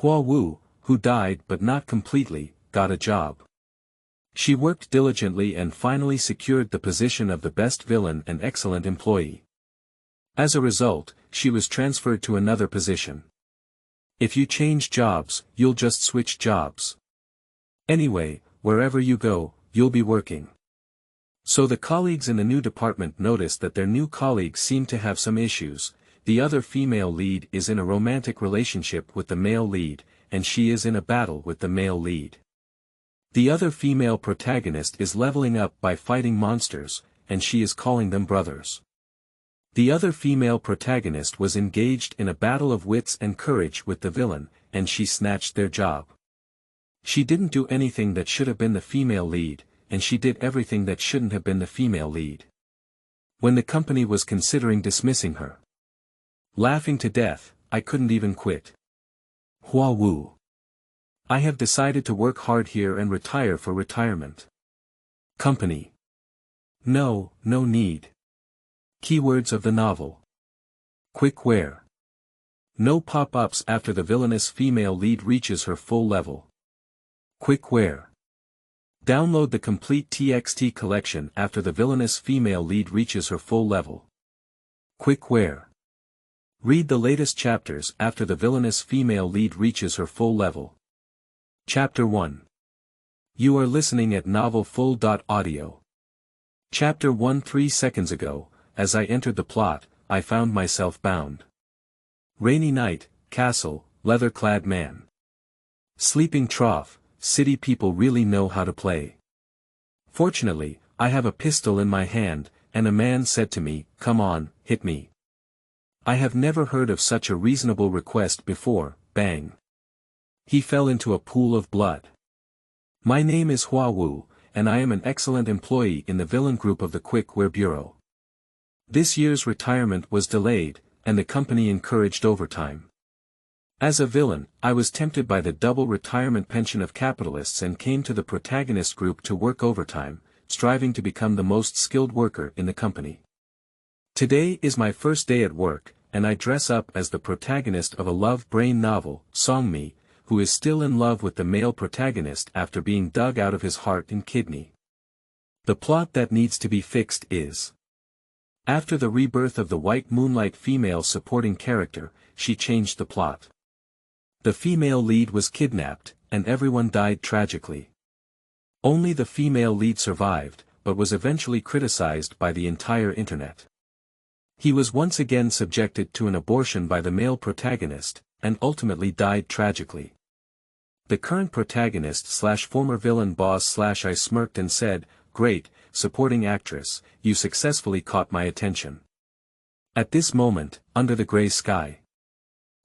Hua Wu, who died but not completely, got a job. She worked diligently and finally secured the position of the best villain and excellent employee. As a result, she was transferred to another position. If you change jobs, you'll just switch jobs. Anyway, wherever you go, you'll be working. So the colleagues in the new department noticed that their new colleague seemed to have some issues. The other female lead is in a romantic relationship with the male lead, and she is in a battle with the male lead. The other female protagonist is leveling up by fighting monsters, and she is calling them brothers. The other female protagonist was engaged in a battle of wits and courage with the villain, and she snatched their job. She didn't do anything that should have been the female lead, and she did everything that shouldn't have been the female lead. When the company was considering dismissing her. Laughing to death, I couldn't even quit. Hua Wu. I have decided to work hard here and retire for retirement. Company. No need. Keywords of the novel. Quick wear. No pop-ups after the villainous female lead reaches her full level. Quick wear. Download the complete TXT collection after the villainous female lead reaches her full level. Quick wear. Read the latest chapters after the villainous female lead reaches her full level. Chapter 1. You are listening at novelfull.audio. Chapter 1. 3 seconds ago, as I entered the plot, I found myself bound. Rainy night, castle, leather-clad man. Sleeping trough, city people really know how to play. Fortunately, I have a pistol in my hand, and a man said to me, "Come on, hit me." I have never heard of such a reasonable request before. Bang. He fell into a pool of blood. My name is Hua Wu, and I am an excellent employee in the villain group of the Quick Wear Bureau. This year's retirement was delayed, and the company encouraged overtime. As a villain, I was tempted by the double retirement pension of capitalists and came to the protagonist group to work overtime, striving to become the most skilled worker in the company. Today is my first day at work, and I dress up as the protagonist of a love-brain novel, Song-mi, who is still in love with the male protagonist after being dug out of his heart and kidney. The plot that needs to be fixed is: after the rebirth of the White Moonlight female supporting character, she changed the plot. The female lead was kidnapped, and everyone died tragically. Only the female lead survived, but was eventually criticized by the entire internet. He was once again subjected to an abortion by the male protagonist, and ultimately died tragically. The current protagonist/former villain boss/I smirked and said, "Great, supporting actress, you successfully caught my attention." At this moment, under the gray sky,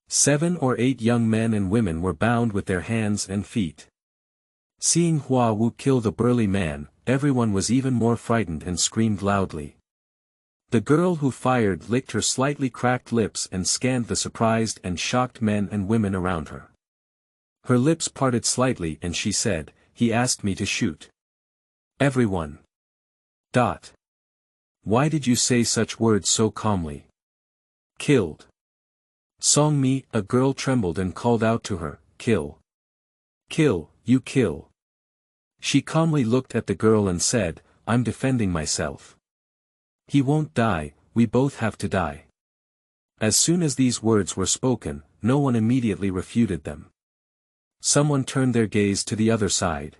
7 or 8 young men and women were bound with their hands and feet. Seeing Hua Wu kill the burly man, everyone was even more frightened and screamed loudly. The girl who fired licked her slightly cracked lips and scanned the surprised and shocked men and women around her. Her lips parted slightly and she said, "He asked me to shoot." Everyone. Why did you say such words so calmly? Killed. Song-mi, a girl trembled and called out to her, "Kill. Kill, you kill." She calmly looked at the girl and said, "I'm defending myself." He won't die, we both have to die. As soon as these words were spoken, no one immediately refuted them. Someone turned their gaze to the other side.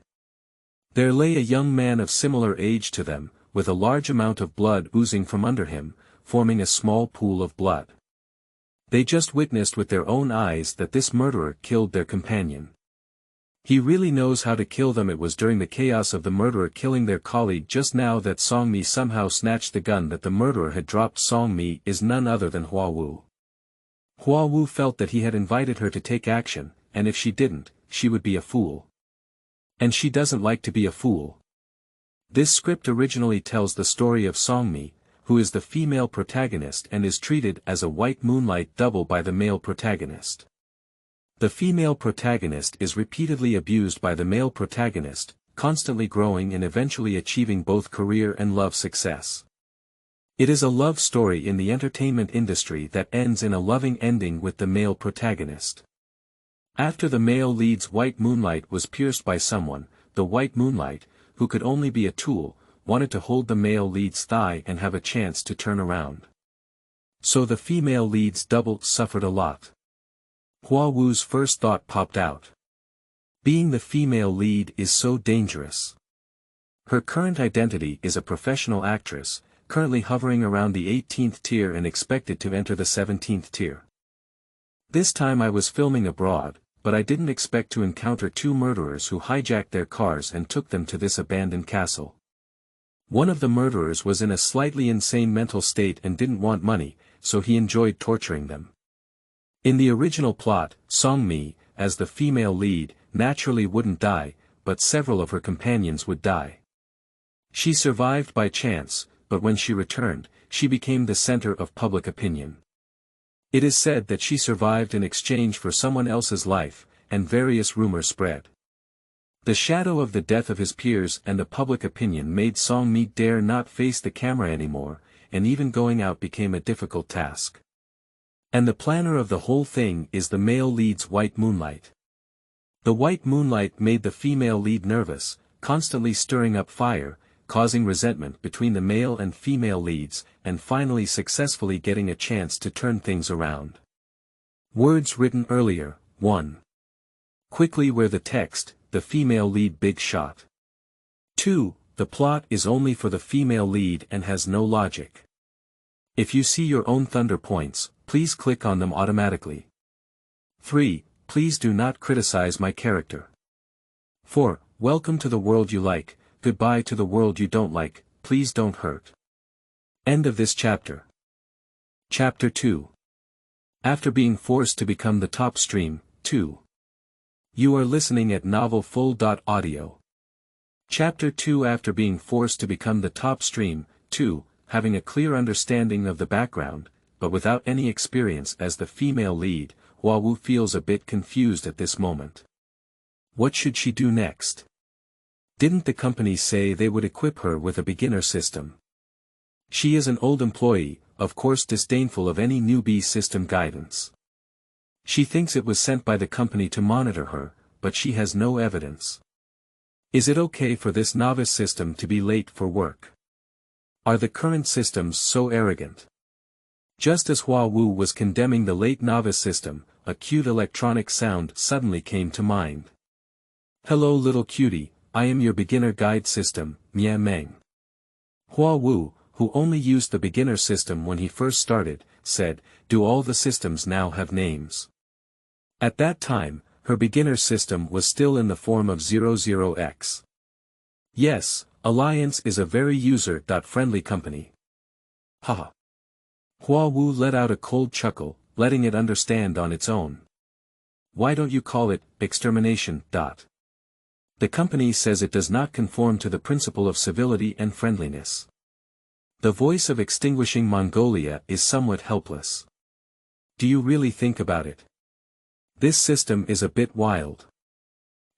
There lay a young man of similar age to them, with a large amount of blood oozing from under him, forming a small pool of blood. They just witnessed with their own eyes that this murderer killed their companion. He really knows how to kill them. It was during the chaos of the murderer killing their colleague just now that Song-mi somehow snatched the gun that the murderer had dropped. Song-mi is none other than Hua Wu. Hua Wu felt that he had invited her to take action, and if she didn't, she would be a fool. And she doesn't like to be a fool. This script originally tells the story of Song-mi, who is the female protagonist and is treated as a White Moonlight double by the male protagonist. The female protagonist is repeatedly abused by the male protagonist, constantly growing and eventually achieving both career and love success. It is a love story in the entertainment industry that ends in a loving ending with the male protagonist. After the male lead's white moonlight was pierced by someone, the white moonlight, who could only be a tool, wanted to hold the male lead's thigh and have a chance to turn around. So the female lead's double suffered a lot. Hua Wu's first thought popped out. Being the female lead is so dangerous. Her current identity is a professional actress, currently hovering around the 18th tier and expected to enter the 17th tier. This time I was filming abroad, but I didn't expect to encounter two murderers who hijacked their cars and took them to this abandoned castle. One of the murderers was in a slightly insane mental state and didn't want money, so he enjoyed torturing them. In the original plot, Song-mi, as the female lead, naturally wouldn't die, but several of her companions would die. She survived by chance, but when she returned, she became the center of public opinion. It is said that she survived in exchange for someone else's life, and various rumors spread. The shadow of the death of his peers and the public opinion made Song-mi dare not face the camera anymore, and even going out became a difficult task. And the planner of the whole thing is the male lead's white moonlight. The white moonlight made the female lead nervous, constantly stirring up fire, causing resentment between the male and female leads, and finally successfully getting a chance to turn things around. Words written earlier, 1. Quickly where the text, the female lead big shot. 2. The plot is only for the female lead and has no logic. If you see your own thunder points, please click on them automatically. 3. Please do not criticize my character. 4. Welcome to the world you like, goodbye to the world you don't like, please don't hurt. End of this chapter. Chapter 2. After being forced to become the top stream, 2. You are listening at novelfull.audio. Chapter 2. After being forced to become the top stream, 2, having a clear understanding of the background, but without any experience as the female lead, Hua Wu feels a bit confused at this moment. What should she do next? Didn't the company say they would equip her with a beginner system? She is an old employee, of course disdainful of any newbie system guidance. She thinks it was sent by the company to monitor her, but she has no evidence. Is it okay for this novice system to be late for work? Are the current systems so arrogant? Just as Hua Wu was condemning the late novice system, a cute electronic sound suddenly came to mind. Hello little cutie, I am your beginner guide system, Mia Meng. Hua Wu, who only used the beginner system when he first started, said, do all the systems now have names? At that time, her beginner system was still in the form of 00X. Yes, Alliance is a very user-friendly company. Haha. Hua Wu let out a cold chuckle, letting it understand on its own. Why don't you call it extermination? The company says it does not conform to the principle of civility and friendliness. The voice of extinguishing Mongolia is somewhat helpless. Do you really think about it? This system is a bit wild.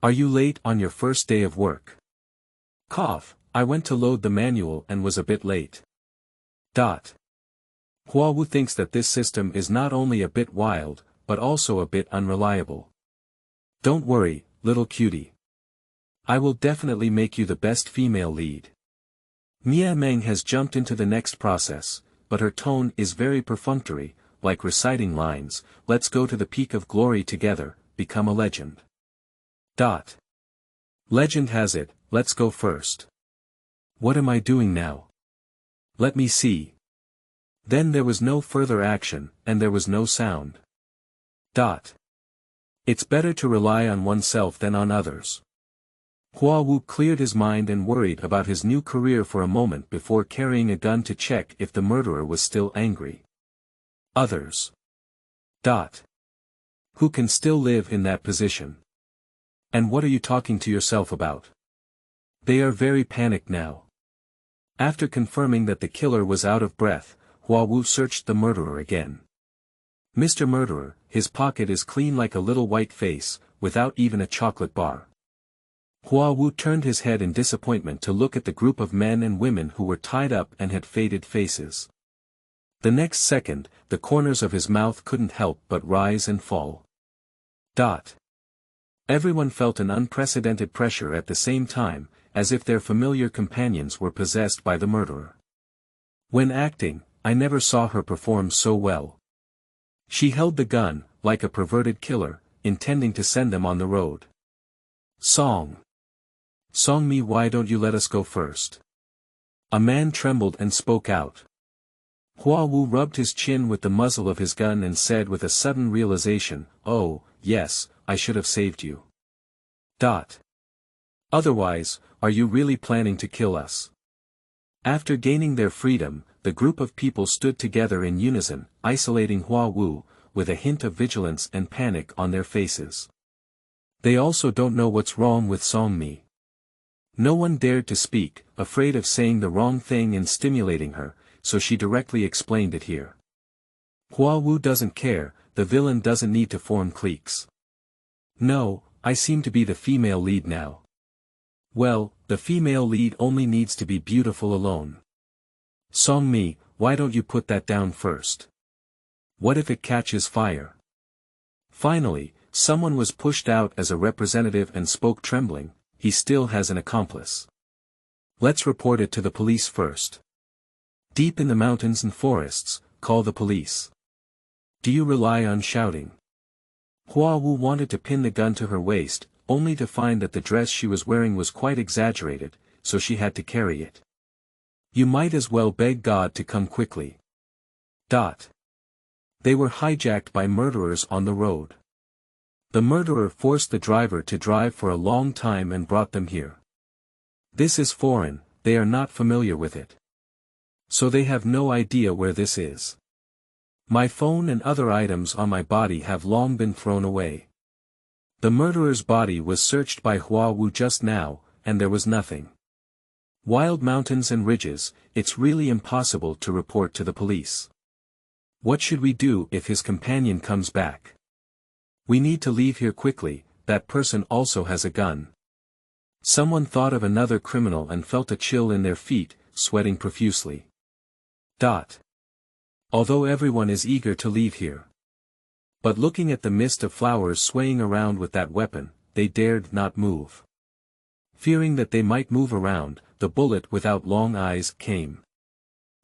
Are you late on your first day of work? Cough, I went to load the manual and was a bit late. Hua Wu thinks that this system is not only a bit wild, but also a bit unreliable. Don't worry, little cutie. I will definitely make you the best female lead. Mia Meng has jumped into the next process, but her tone is very perfunctory, like reciting lines, let's go to the peak of glory together, become a legend. Legend has it, let's go first. What am I doing now? Let me see. Then there was no further action, and there was no sound. It's better to rely on oneself than on others. Hua Wu cleared his mind and worried about his new career for a moment before carrying a gun to check if the murderer was still angry. Others. Who can still live in that position? And what are you talking to yourself about? They are very panicked now. After confirming that the killer was out of breath, Hua Wu searched the murderer again. Mr. Murderer, his pocket is clean like a little white face, without even a chocolate bar. Hua Wu turned his head in disappointment to look at the group of men and women who were tied up and had faded faces. The next second, the corners of his mouth couldn't help but rise and fall. Everyone felt an unprecedented pressure at the same time, as if their familiar companions were possessed by the murderer. When acting, I never saw her perform so well. She held the gun, like a perverted killer, intending to send them on the road. Song Me, why don't you let us go first? A man trembled and spoke out. Hua Wu rubbed his chin with the muzzle of his gun and said with a sudden realization, "Oh, yes, I should have saved you. Otherwise, are you really planning to kill us?" After gaining their freedom, the group of people stood together in unison, isolating Hua Wu, with a hint of vigilance and panic on their faces. They also don't know what's wrong with Song Mi. No one dared to speak, afraid of saying the wrong thing and stimulating her, so she directly explained it here. Hua Wu doesn't care, the villain doesn't need to form cliques. No, I seem to be the female lead now. Well, the female lead only needs to be beautiful alone. Song Mi, why don't you put that down first? What if it catches fire? Finally, someone was pushed out as a representative and spoke trembling, he still has an accomplice. Let's report it to the police first. Deep in the mountains and forests, call the police. Do you rely on shouting? Hua Wu wanted to pin the gun to her waist, only to find that the dress she was wearing was quite exaggerated, so she had to carry it. You might as well beg God to come quickly. They were hijacked by murderers on the road. The murderer forced the driver to drive for a long time and brought them here. This is foreign, they are not familiar with it. So they have no idea where this is. My phone and other items on my body have long been thrown away. The murderer's body was searched by Hua Wu just now, and there was nothing. Wild mountains and ridges, it's really impossible to report to the police. What should we do if his companion comes back? We need to leave here quickly, that person also has a gun. Someone thought of another criminal and felt a chill in their feet, sweating profusely. Although everyone is eager to leave here. But looking at the mist of flowers swaying around with that weapon, they dared not move. Fearing that they might move around, the bullet without long eyes came.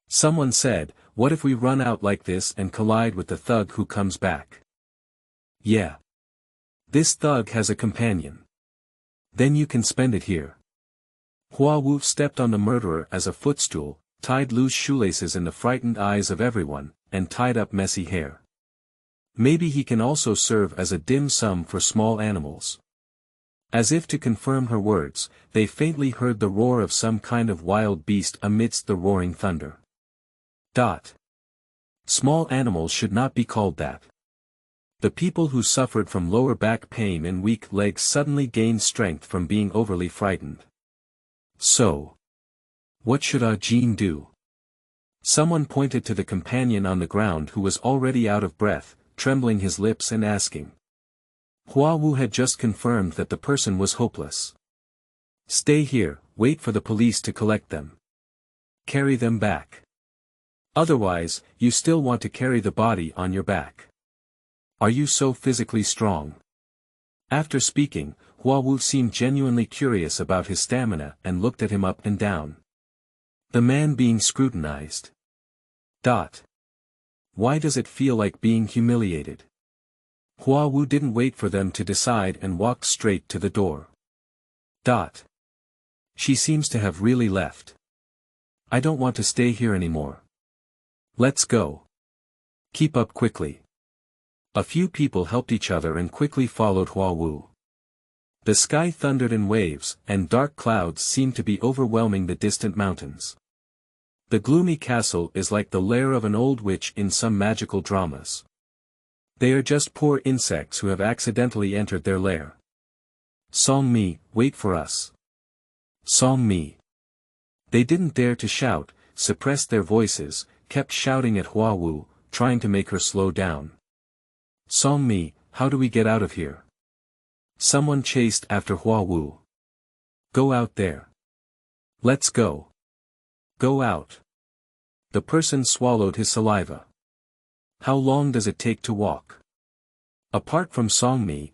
Someone said, what if we run out like this and collide with the thug who comes back? Yeah. This thug has a companion. Then you can spend it here. Hua Wu stepped on the murderer as a footstool, tied loose shoelaces in the frightened eyes of everyone, and tied up messy hair. Maybe he can also serve as a dim sum for small animals. As if to confirm her words, they faintly heard the roar of some kind of wild beast amidst the roaring thunder. Small animals should not be called that. The people who suffered from lower back pain and weak legs suddenly gained strength from being overly frightened. So, what should Jean do? Someone pointed to the companion on the ground who was already out of breath, trembling his lips and asking. Hua Wu had just confirmed that the person was hopeless. Stay here, wait for the police to collect them. Carry them back. Otherwise, you still want to carry the body on your back. Are you so physically strong? After speaking, Hua Wu seemed genuinely curious about his stamina and looked at him up and down. The man being scrutinized. Why does it feel like being humiliated? Hua Wu didn't wait for them to decide and walked straight to the door. She seems to have really left. I don't want to stay here anymore. Let's go. Keep up quickly. A few people helped each other and quickly followed Hua Wu. The sky thundered in waves, and dark clouds seemed to be overwhelming the distant mountains. The gloomy castle is like the lair of an old witch in some magical dramas. They are just poor insects who have accidentally entered their lair. Song Mi, wait for us. Song Mi. They didn't dare to shout, suppressed their voices, kept shouting at Hua Wu, trying to make her slow down. Song Mi, how do we get out of here? Someone chased after Hua Wu. Go out there. Let's go. Go out. The person swallowed his saliva. How long does it take to walk? Apart from Song Mi,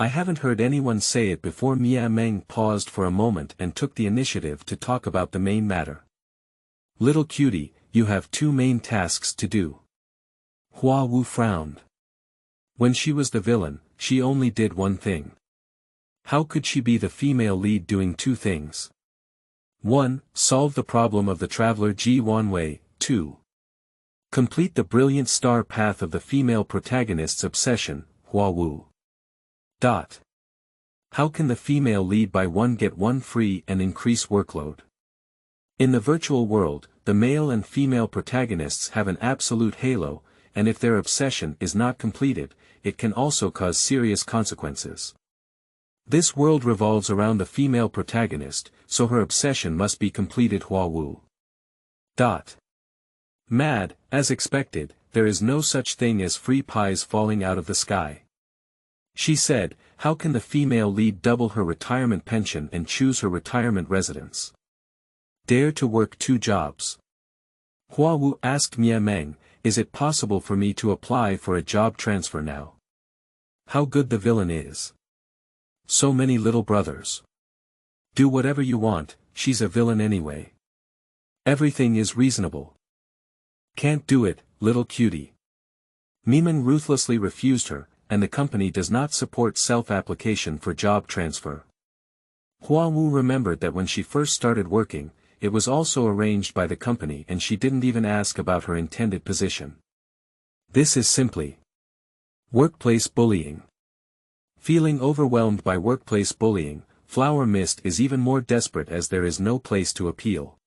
I haven't heard anyone say it before. Mia Meng paused for a moment and took the initiative to talk about the main matter. Little cutie, you have two main tasks to do. Hua Wu frowned. When she was the villain, she only did one thing. How could she be the female lead doing two things? 1. Solve the problem of the traveler Ji Wanwei. 2. Complete the brilliant star path of the female protagonist's obsession, Hua Wu. How can the female lead buy one get one free and increase workload? In the virtual world, the male and female protagonists have an absolute halo, and if their obsession is not completed, it can also cause serious consequences. This world revolves around the female protagonist, so her obsession must be completed. Hua Wu. Mad, as expected, there is no such thing as free pies falling out of the sky. She said, how can the female lead double her retirement pension and choose her retirement residence? Dare to work two jobs. Hua Wu asked Mia Meng, is it possible for me to apply for a job transfer now? How good the villain is. So many little brothers. Do whatever you want, she's a villain anyway. Everything is reasonable. Can't do it, little cutie. Mimeng ruthlessly refused her, and the company does not support self-application for job transfer. Hua Wu remembered that when she first started working, it was also arranged by the company and she didn't even ask about her intended position. This is simply workplace bullying. Feeling overwhelmed by workplace bullying, Flower Mist is even more desperate as there is no place to appeal.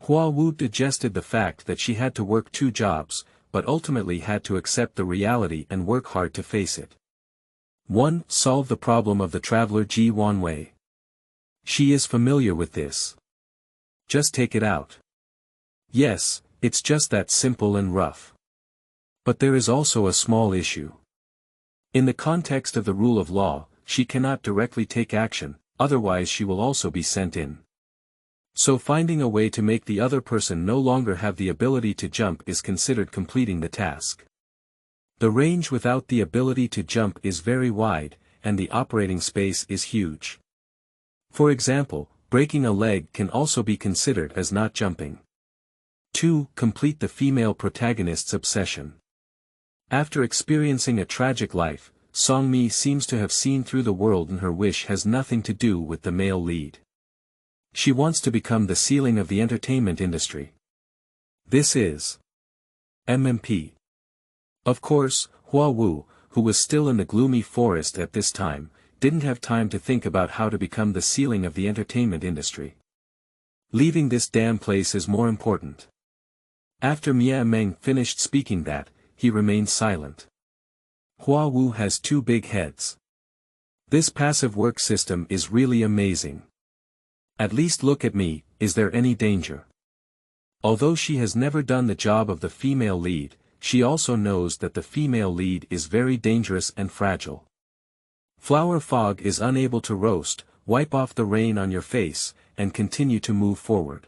Hua Wu digested the fact that she had to work two jobs, but ultimately had to accept the reality and work hard to face it. 1. Solve the problem of the traveler Ji Wanwei. She is familiar with this. Just take it out. Yes, it's just that simple and rough. But there is also a small issue. In the context of the rule of law, she cannot directly take action, otherwise she will also be sent in. So finding a way to make the other person no longer have the ability to jump is considered completing the task. The range without the ability to jump is very wide, and the operating space is huge. For example, breaking a leg can also be considered as not jumping. 2. Complete the female protagonist's obsession. After experiencing a tragic life, Song Mi seems to have seen through the world and her wish has nothing to do with the male lead. She wants to become the ceiling of the entertainment industry. This is MMP. Of course, Hua Wu, who was still in the gloomy forest at this time, didn't have time to think about how to become the ceiling of the entertainment industry. Leaving this damn place is more important. After Mia Meng finished speaking that, he remained silent. Hua Wu has two big heads. This passive work system is really amazing. At least look at me, is there any danger? Although she has never done the job of the female lead, she also knows that the female lead is very dangerous and fragile. Flower fog is unable to roast, wipe off the rain on your face, and continue to move forward.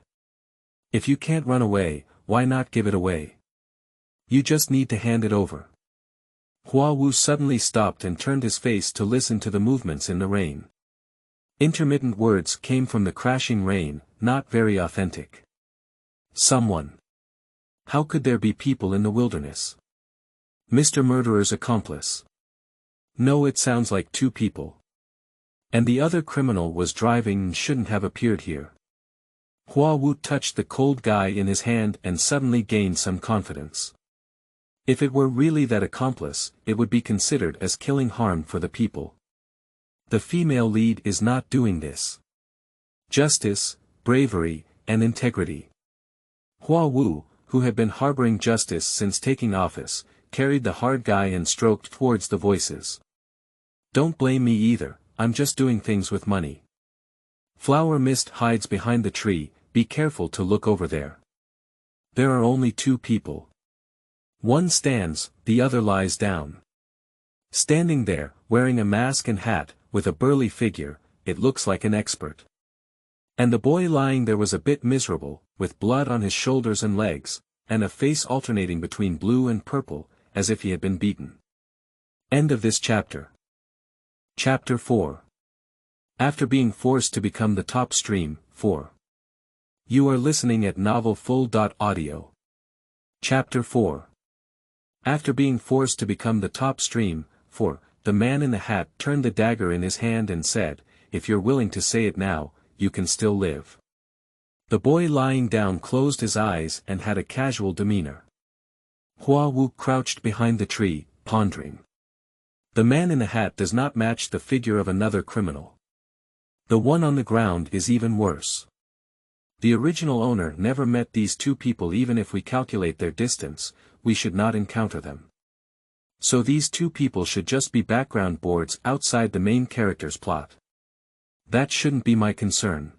If you can't run away, why not give it away? You just need to hand it over. Hua Wu suddenly stopped and turned his face to listen to the movements in the rain. Intermittent words came from the crashing rain, not very authentic. Someone. How could there be people in the wilderness? Mr. Murderer's accomplice. No, it sounds like two people. And the other criminal was driving and shouldn't have appeared here. Hua Wu touched the cold guy in his hand and suddenly gained some confidence. If it were really that accomplice, it would be considered as killing harm for the people. The female lead is not doing this. Justice, bravery, and integrity. Hua Wu, who had been harboring justice since taking office, carried the hard guy and stroked towards the voices. Don't blame me either, I'm just doing things with money. Flower Mist hides behind the tree, be careful to look over there. There are only two people. One stands, the other lies down. Standing there, wearing a mask and hat, with a burly figure, it looks like an expert. And the boy lying there was a bit miserable, with blood on his shoulders and legs, and a face alternating between blue and purple, as if he had been beaten. End of this chapter. Chapter 4. After being forced to become the top stream, 4. You are listening at novelfull.audio. Chapter 4. After being forced to become the top stream, 4, the man in the hat turned the dagger in his hand and said, "If you're willing to say it now, you can still live." The boy lying down closed his eyes and had a casual demeanor. Hua Wu crouched behind the tree, pondering. The man in the hat does not match the figure of another criminal. The one on the ground is even worse. The original owner never met these two people. Even if we calculate their distance, we should not encounter them. So these two people should just be background boards outside the main character's plot. That shouldn't be my concern.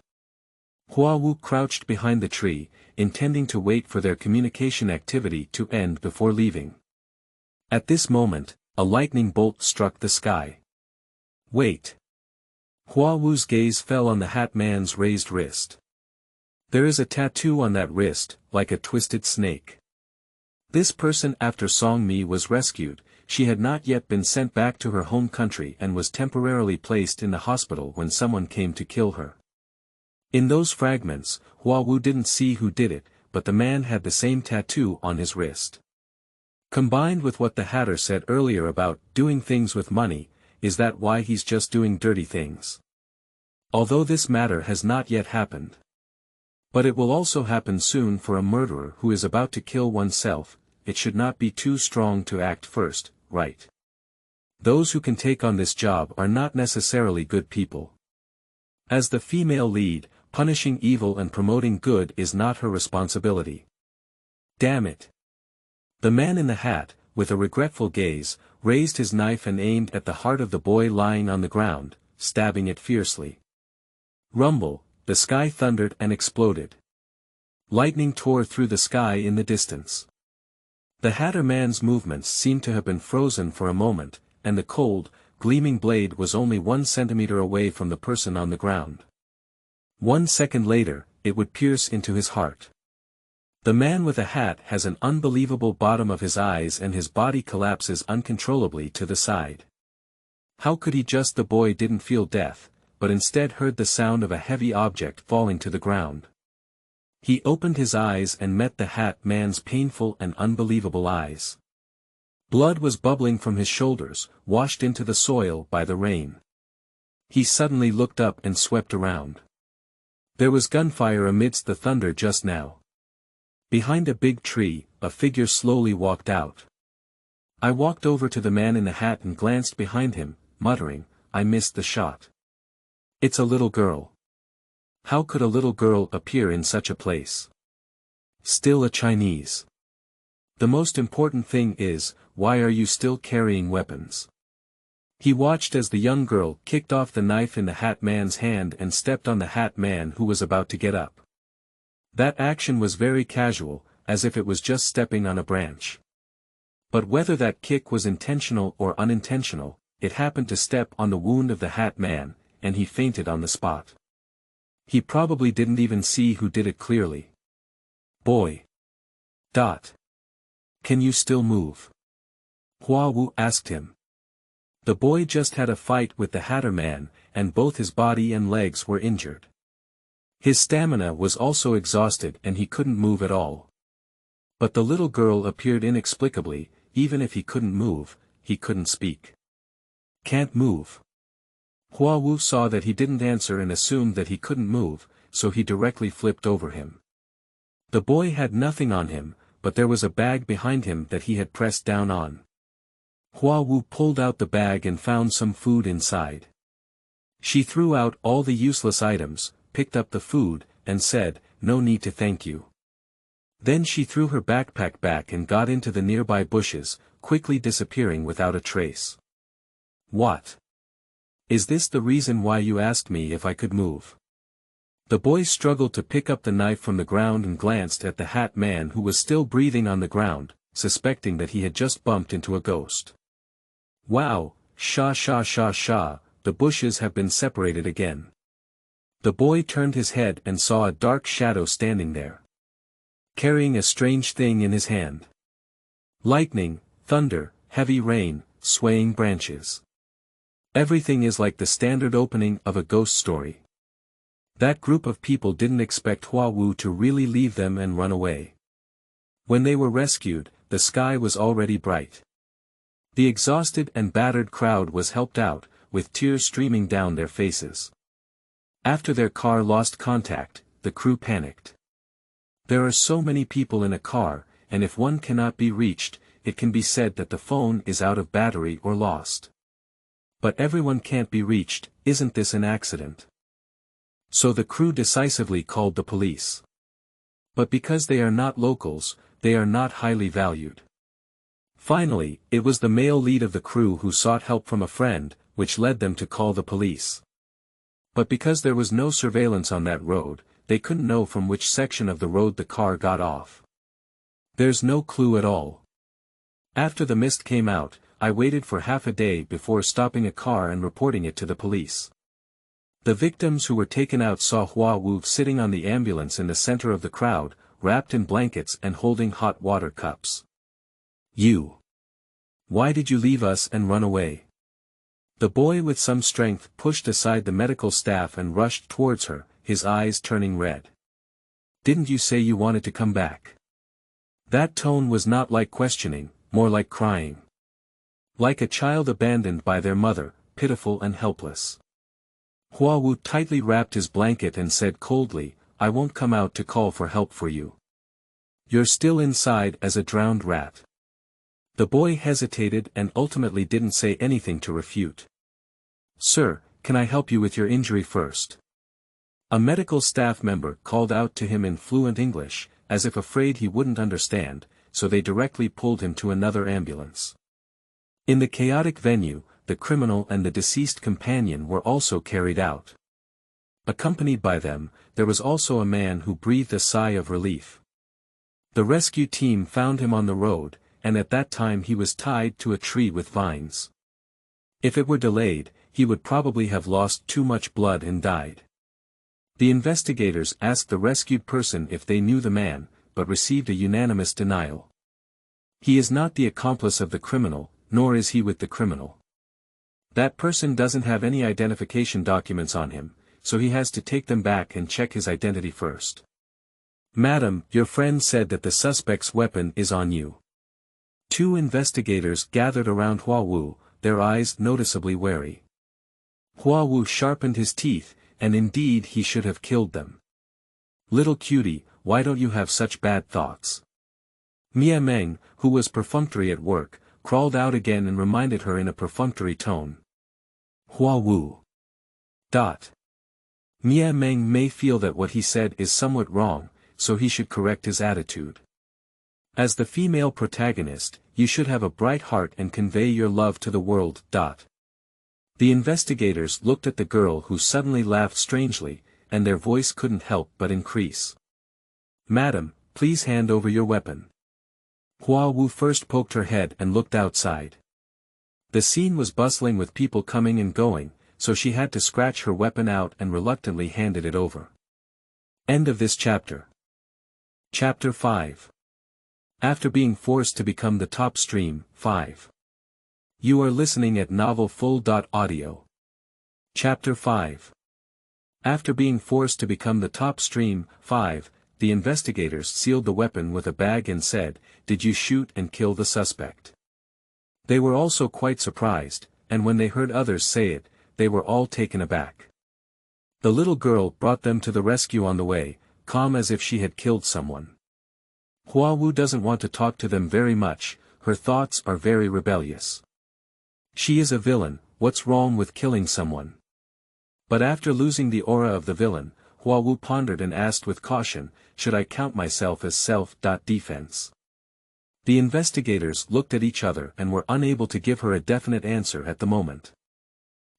Hua Wu crouched behind the tree, intending to wait for their communication activity to end before leaving. At this moment, a lightning bolt struck the sky. Wait. Hua Wu's gaze fell on the hat man's raised wrist. There is a tattoo on that wrist, like a twisted snake. This person after Song Mi was rescued. She had not yet been sent back to her home country and was temporarily placed in the hospital when someone came to kill her. In those fragments, Hua Wu didn't see who did it, but the man had the same tattoo on his wrist. Combined with what the Hatter said earlier about doing things with money, is that why he's just doing dirty things? Although this matter has not yet happened. But it will also happen soon for a murderer who is about to kill oneself. It should not be too strong to act first, right? Those who can take on this job are not necessarily good people. As the female lead, punishing evil and promoting good is not her responsibility. Damn it. The man in the hat, with a regretful gaze, raised his knife and aimed at the heart of the boy lying on the ground, stabbing it fiercely. Rumble, the sky thundered and exploded. Lightning tore through the sky in the distance. The Hatter man's movements seemed to have been frozen for a moment, and the cold, gleaming blade was only 1 centimeter away from the person on the ground. 1 second later, it would pierce into his heart. The man with a hat has an unbelievable bottom of his eyes and his body collapses uncontrollably to the side. How could he just? The boy didn't feel death, but instead heard the sound of a heavy object falling to the ground. He opened his eyes and met the hat man's painful and unbelievable eyes. Blood was bubbling from his shoulders, washed into the soil by the rain. He suddenly looked up and swept around. There was gunfire amidst the thunder just now. Behind a big tree, a figure slowly walked out. I walked over to the man in the hat and glanced behind him, muttering, "I missed the shot. It's a little girl. How could a little girl appear in such a place? Still a Chinese. The most important thing is, why are you still carrying weapons?" He watched as the young girl kicked off the knife in the hat man's hand and stepped on the hat man who was about to get up. That action was very casual, as if it was just stepping on a branch. But whether that kick was intentional or unintentional, it happened to step on the wound of the hat man, and he fainted on the spot. He probably didn't even see who did it clearly. "Boy. Can you still move?" Hua Wu asked him. The boy just had a fight with the Hatter man, and both his body and legs were injured. His stamina was also exhausted and he couldn't move at all. But the little girl appeared inexplicably. Even if he couldn't move, he couldn't speak. "Can't move." Hua Wu saw that he didn't answer and assumed that he couldn't move, so he directly flipped over him. The boy had nothing on him, but there was a bag behind him that he had pressed down on. Hua Wu pulled out the bag and found some food inside. She threw out all the useless items, picked up the food, and said, "No need to thank you." Then she threw her backpack back and got into the nearby bushes, quickly disappearing without a trace. "What? Is this the reason why you asked me if I could move?" The boy struggled to pick up the knife from the ground and glanced at the hat man who was still breathing on the ground, suspecting that he had just bumped into a ghost. "Wow, sha, the bushes have been separated again." The boy turned his head and saw a dark shadow standing there, carrying a strange thing in his hand. Lightning, thunder, heavy rain, swaying branches. Everything is like the standard opening of a ghost story. That group of people didn't expect Hua Wu to really leave them and run away. When they were rescued, the sky was already bright. The exhausted and battered crowd was helped out, with tears streaming down their faces. After their car lost contact, the crew panicked. There are so many people in a car, and if one cannot be reached, it can be said that the phone is out of battery or lost. But everyone can't be reached, isn't this an accident? So the crew decisively called the police. But because they are not locals, they are not highly valued. Finally, it was the male lead of the crew who sought help from a friend, which led them to call the police. But because there was no surveillance on that road, they couldn't know from which section of the road the car got off. There's no clue at all. After the mist came out, I waited for half a day before stopping a car and reporting it to the police. The victims who were taken out saw Hua Wu sitting on the ambulance in the center of the crowd, wrapped in blankets and holding hot water cups. "You! Why did you leave us and run away?" The boy with some strength pushed aside the medical staff and rushed towards her, his eyes turning red. "Didn't you say you wanted to come back?" That tone was not like questioning, more like crying. Like a child abandoned by their mother, pitiful and helpless. Hua Wu tightly wrapped his blanket and said coldly, "I won't come out to call for help for you. You're still inside as a drowned rat." The boy hesitated and ultimately didn't say anything to refute. "Sir, can I help you with your injury first?" A medical staff member called out to him in fluent English, as if afraid he wouldn't understand, so they directly pulled him to another ambulance. In the chaotic venue, the criminal and the deceased companion were also carried out. Accompanied by them, there was also a man who breathed a sigh of relief. The rescue team found him on the road, and at that time he was tied to a tree with vines. If it were delayed, he would probably have lost too much blood and died. The investigators asked the rescued person if they knew the man, but received a unanimous denial. He is not the accomplice of the criminal, nor is he with the criminal. That person doesn't have any identification documents on him, so he has to take them back and check his identity first. "Madam, your friend said that the suspect's weapon is on you." Two investigators gathered around Hua Wu, their eyes noticeably wary. Hua Wu sharpened his teeth, and indeed he should have killed them. "Little cutie, why don't you have such bad thoughts?" Mia Meng, who was perfunctory at work, crawled out again and reminded her in a perfunctory tone. "Hua Wu. Mia Meng may feel that what he said is somewhat wrong, so he should correct his attitude. As the female protagonist, you should have a bright heart and convey your love to the world. The investigators looked at the girl who suddenly laughed strangely, and their voice couldn't help but increase. "Madam, please hand over your weapon." Hua Wu first poked her head and looked outside. The scene was bustling with people coming and going, so she had to scratch her weapon out and reluctantly handed it over. End of this chapter. Chapter 5. After being forced to become the top stream, 5. You are listening at novelfull.audio. Chapter 5. After being forced to become the top stream, 5, the investigators sealed the weapon with a bag and said, "Did you shoot and kill the suspect?" They were also quite surprised, and when they heard others say it, they were all taken aback. The little girl brought them to the rescue on the way, calm as if she had killed someone. Hua Wu doesn't want to talk to them very much, her thoughts are very rebellious. She is a villain, what's wrong with killing someone? But after losing the aura of the villain, Hua Wu pondered and asked with caution, should I count myself as self-defense? The investigators looked at each other and were unable to give her a definite answer at the moment.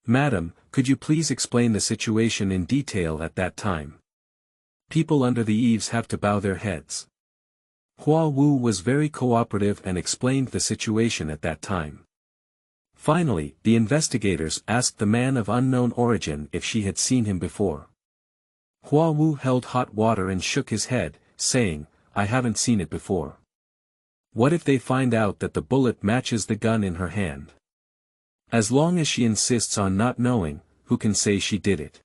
Madam, could you please explain the situation in detail at that time? People under the eaves have to bow their heads. Hua Wu was very cooperative and explained the situation at that time. Finally, the investigators asked the man of unknown origin if she had seen him before. Hua Wu held hot water and shook his head, saying, I haven't seen it before. What if they find out that the bullet matches the gun in her hand? As long as she insists on not knowing, who can say she did it?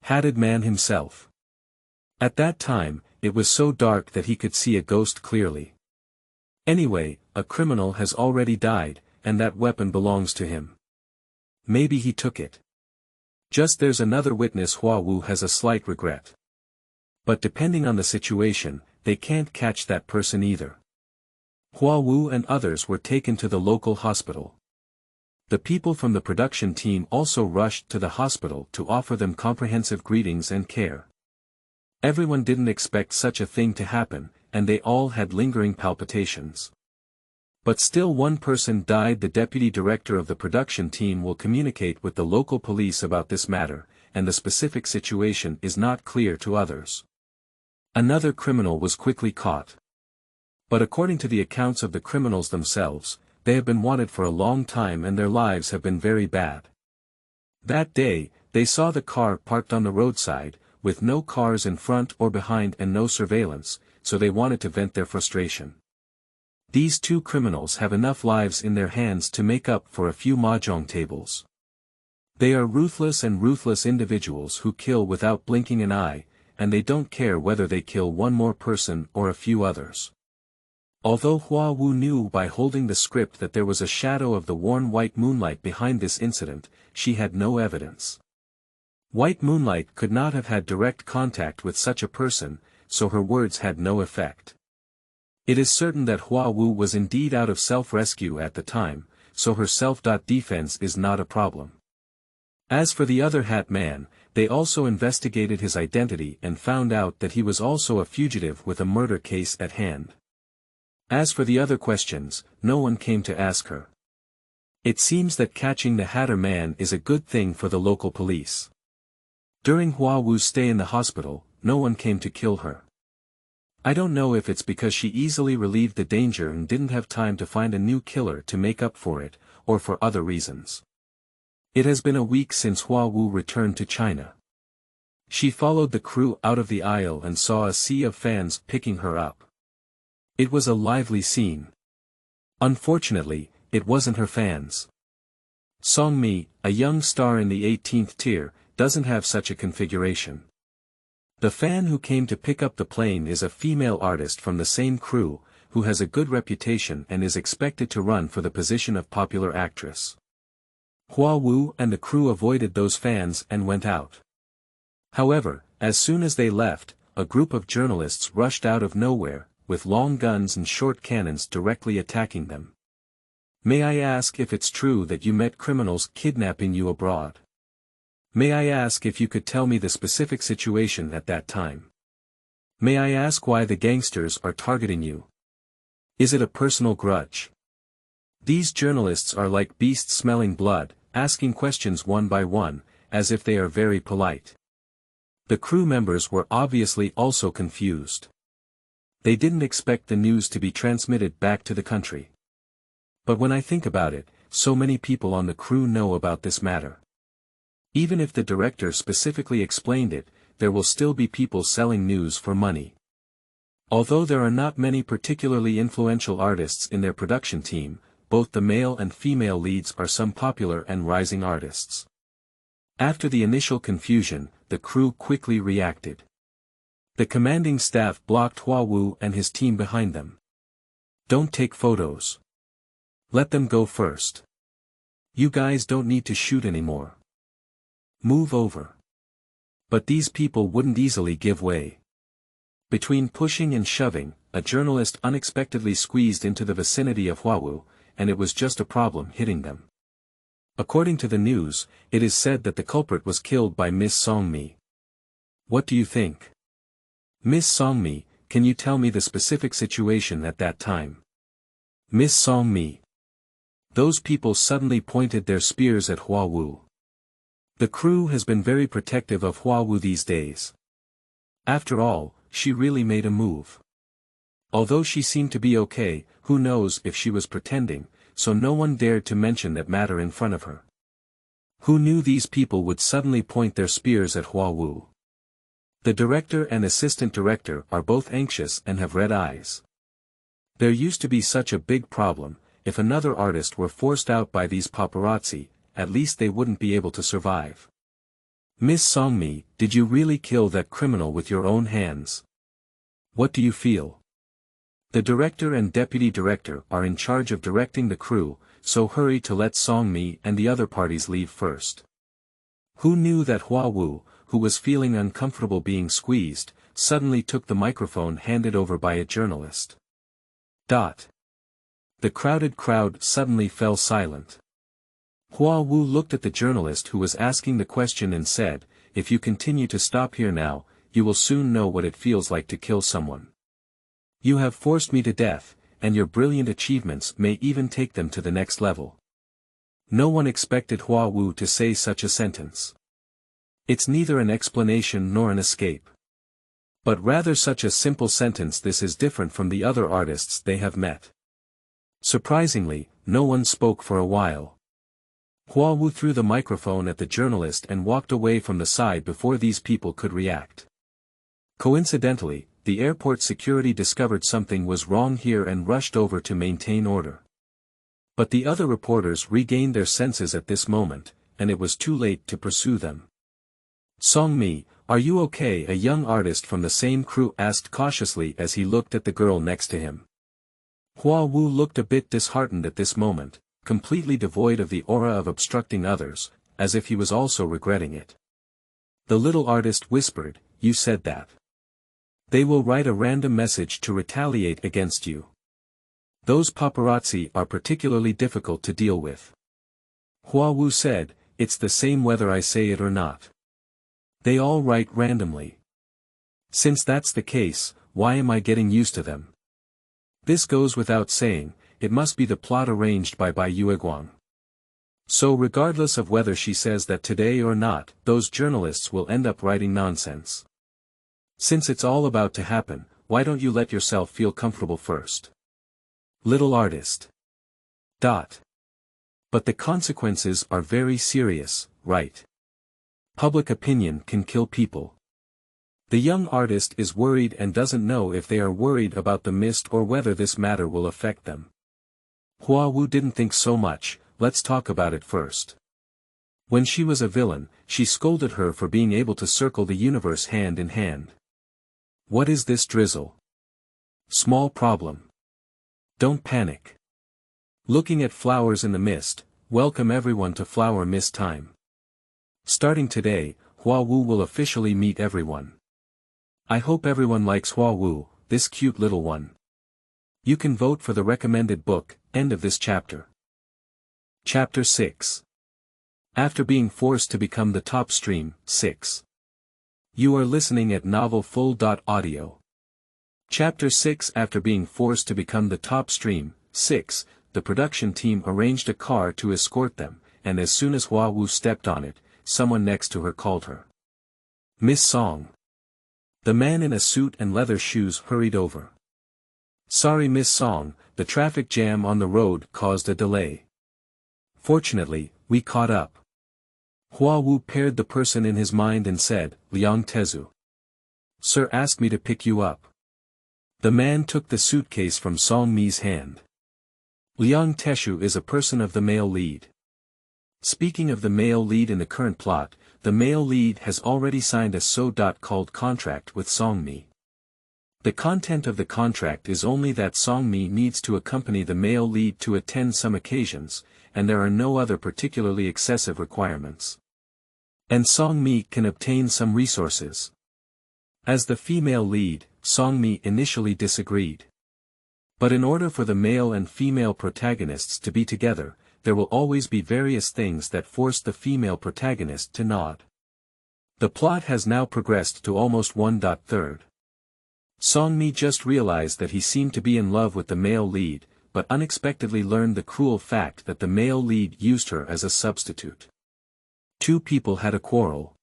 Hatted man himself. At that time, it was so dark that he could see a ghost clearly. Anyway, a criminal has already died, and that weapon belongs to him. Maybe he took it. Just there's another witness. Hua Wu has a slight regret. But depending on the situation, they can't catch that person either. Hua Wu and others were taken to the local hospital. The people from the production team also rushed to the hospital to offer them comprehensive greetings and care. Everyone didn't expect such a thing to happen, and they all had lingering palpitations. But still one person died. The deputy director of the production team will communicate with the local police about this matter, and the specific situation is not clear to others. Another criminal was quickly caught. But according to the accounts of the criminals themselves, they have been wanted for a long time and their lives have been very bad. That day, they saw the car parked on the roadside, with no cars in front or behind and no surveillance, so they wanted to vent their frustration. These two criminals have enough lives in their hands to make up for a few mahjong tables. They are ruthless individuals who kill without blinking an eye, and they don't care whether they kill one more person or a few others. Although Hua Wu knew by holding the script that there was a shadow of the worn white moonlight behind this incident, she had no evidence. White moonlight could not have had direct contact with such a person, so her words had no effect. It is certain that Hua Wu was indeed out of self-rescue at the time, so her self-defense is not a problem. As for the other hat man, they also investigated his identity and found out that he was also a fugitive with a murder case at hand. As for the other questions, no one came to ask her. It seems that catching the Hatter man is a good thing for the local police. During Hua Wu's stay in the hospital, no one came to kill her. I don't know if it's because she easily relieved the danger and didn't have time to find a new killer to make up for it, or for other reasons. It has been a week since Hua Wu returned to China. She followed the crew out of the aisle and saw a sea of fans picking her up. It was a lively scene. Unfortunately, it wasn't her fans. Song Mi, a young star in the 18th tier, doesn't have such a configuration. The fan who came to pick up the plane is a female artist from the same crew, who has a good reputation and is expected to run for the position of popular actress. Hua Wu and the crew avoided those fans and went out. However, as soon as they left, a group of journalists rushed out of nowhere, with long guns and short cannons directly attacking them. May I ask if it's true that you met criminals kidnapping you abroad? May I ask if you could tell me the specific situation at that time? May I ask why the gangsters are targeting you? Is it a personal grudge? These journalists are like beasts smelling blood, asking questions one by one, as if they are very polite. The crew members were obviously also confused. They didn't expect the news to be transmitted back to the country. But when I think about it, so many people on the crew know about this matter. Even if the director specifically explained it, there will still be people selling news for money. Although there are not many particularly influential artists in their production team, both the male and female leads are some popular and rising artists. After the initial confusion, the crew quickly reacted. The commanding staff blocked Hua Wu and his team behind them. Don't take photos. Let them go first. You guys don't need to shoot anymore. Move over. But these people wouldn't easily give way. Between pushing and shoving, a journalist unexpectedly squeezed into the vicinity of Hua Wu, and it was just a problem hitting them. According to the news, it is said that the culprit was killed by Miss Song Mi. What do you think? Miss Song Mi, can you tell me the specific situation at that time? Miss Song Mi. Those people suddenly pointed their spears at Hua Wu. The crew has been very protective of Hua Wu these days. After all, she really made a move. Although she seemed to be okay, who knows if she was pretending, so no one dared to mention that matter in front of her. Who knew these people would suddenly point their spears at Hua Wu? The director and assistant director are both anxious and have red eyes. There used to be such a big problem, if another artist were forced out by these paparazzi, at least they wouldn't be able to survive. Miss Songmi, did you really kill that criminal with your own hands? What do you feel? The director and deputy director are in charge of directing the crew, so hurry to let Songmi and the other parties leave first. Who knew that Hua Wu, who was feeling uncomfortable being squeezed, suddenly took the microphone handed over by a journalist. The crowded crowd suddenly fell silent. Hua Wu looked at the journalist who was asking the question and said, "If you continue to stop here now, you will soon know what it feels like to kill someone. You have forced me to death, and your brilliant achievements may even take them to the next level." No one expected Hua Wu to say such a sentence. It's neither an explanation nor an escape. But rather such a simple sentence. This is different from the other artists they have met. Surprisingly, no one spoke for a while. Hua Wu threw the microphone at the journalist and walked away from the side before these people could react. Coincidentally, the airport security discovered something was wrong here and rushed over to maintain order. But the other reporters regained their senses at this moment, and it was too late to pursue them. "Songmi, are you okay?" a young artist from the same crew asked cautiously as he looked at the girl next to him. Hua Wu looked a bit disheartened at this moment, completely devoid of the aura of obstructing others, as if he was also regretting it. The little artist whispered, "You said that. They will write a random message to retaliate against you. Those paparazzi are particularly difficult to deal with." Hua Wu said, "It's the same whether I say it or not. They all write randomly. Since that's the case, why am I getting used to them? This goes without saying, it must be the plot arranged by Bai Yueguang. So regardless of whether she says that today or not, those journalists will end up writing nonsense. Since it's all about to happen, why don't you let yourself feel comfortable first? Little artist. But the consequences are very serious, right? Public opinion can kill people. The young artist is worried and doesn't know if they are worried about the mist or whether this matter will affect them. Hua Wu didn't think so much. Let's talk about it first. When she was a villain, she scolded her for being able to circle the universe hand in hand. What is this drizzle? Small problem. Don't panic. Looking at flowers in the mist, welcome everyone to Flower Mist time. Starting today, Hua Wu will officially meet everyone. I hope everyone likes Hua Wu, this cute little one. You can vote for the recommended book. End of this chapter. Chapter 6. After being forced to become the top stream, 6. You are listening at novelfull.audio. Chapter 6. After being forced to become the top stream, 6, the production team arranged a car to escort them, and as soon as Hua Wu stepped on it, someone next to her called her Miss Song. The man in a suit and leather shoes hurried over. Sorry Miss Song, the traffic jam on the road caused a delay. Fortunately, we caught up. Hua Wu paired the person in his mind and said, Liang Tezu. Sir asked me to pick you up. The man took the suitcase from Song Mi's hand. Liang Teshu is a person of the male lead. Speaking of the male lead in the current plot, the male lead has already signed a so-called contract with Song Mi. The content of the contract is only that Song Mi needs to accompany the male lead to attend some occasions, and there are no other particularly excessive requirements. And Song Mi can obtain some resources. As the female lead, Song Mi initially disagreed. But in order for the male and female protagonists to be together, there will always be various things that force the female protagonist to nod. The plot has now progressed to almost 1/3. Song Mi just realized that he seemed to be in love with the male lead, but unexpectedly learned the cruel fact that the male lead used her as a substitute. Two people had a quarrel.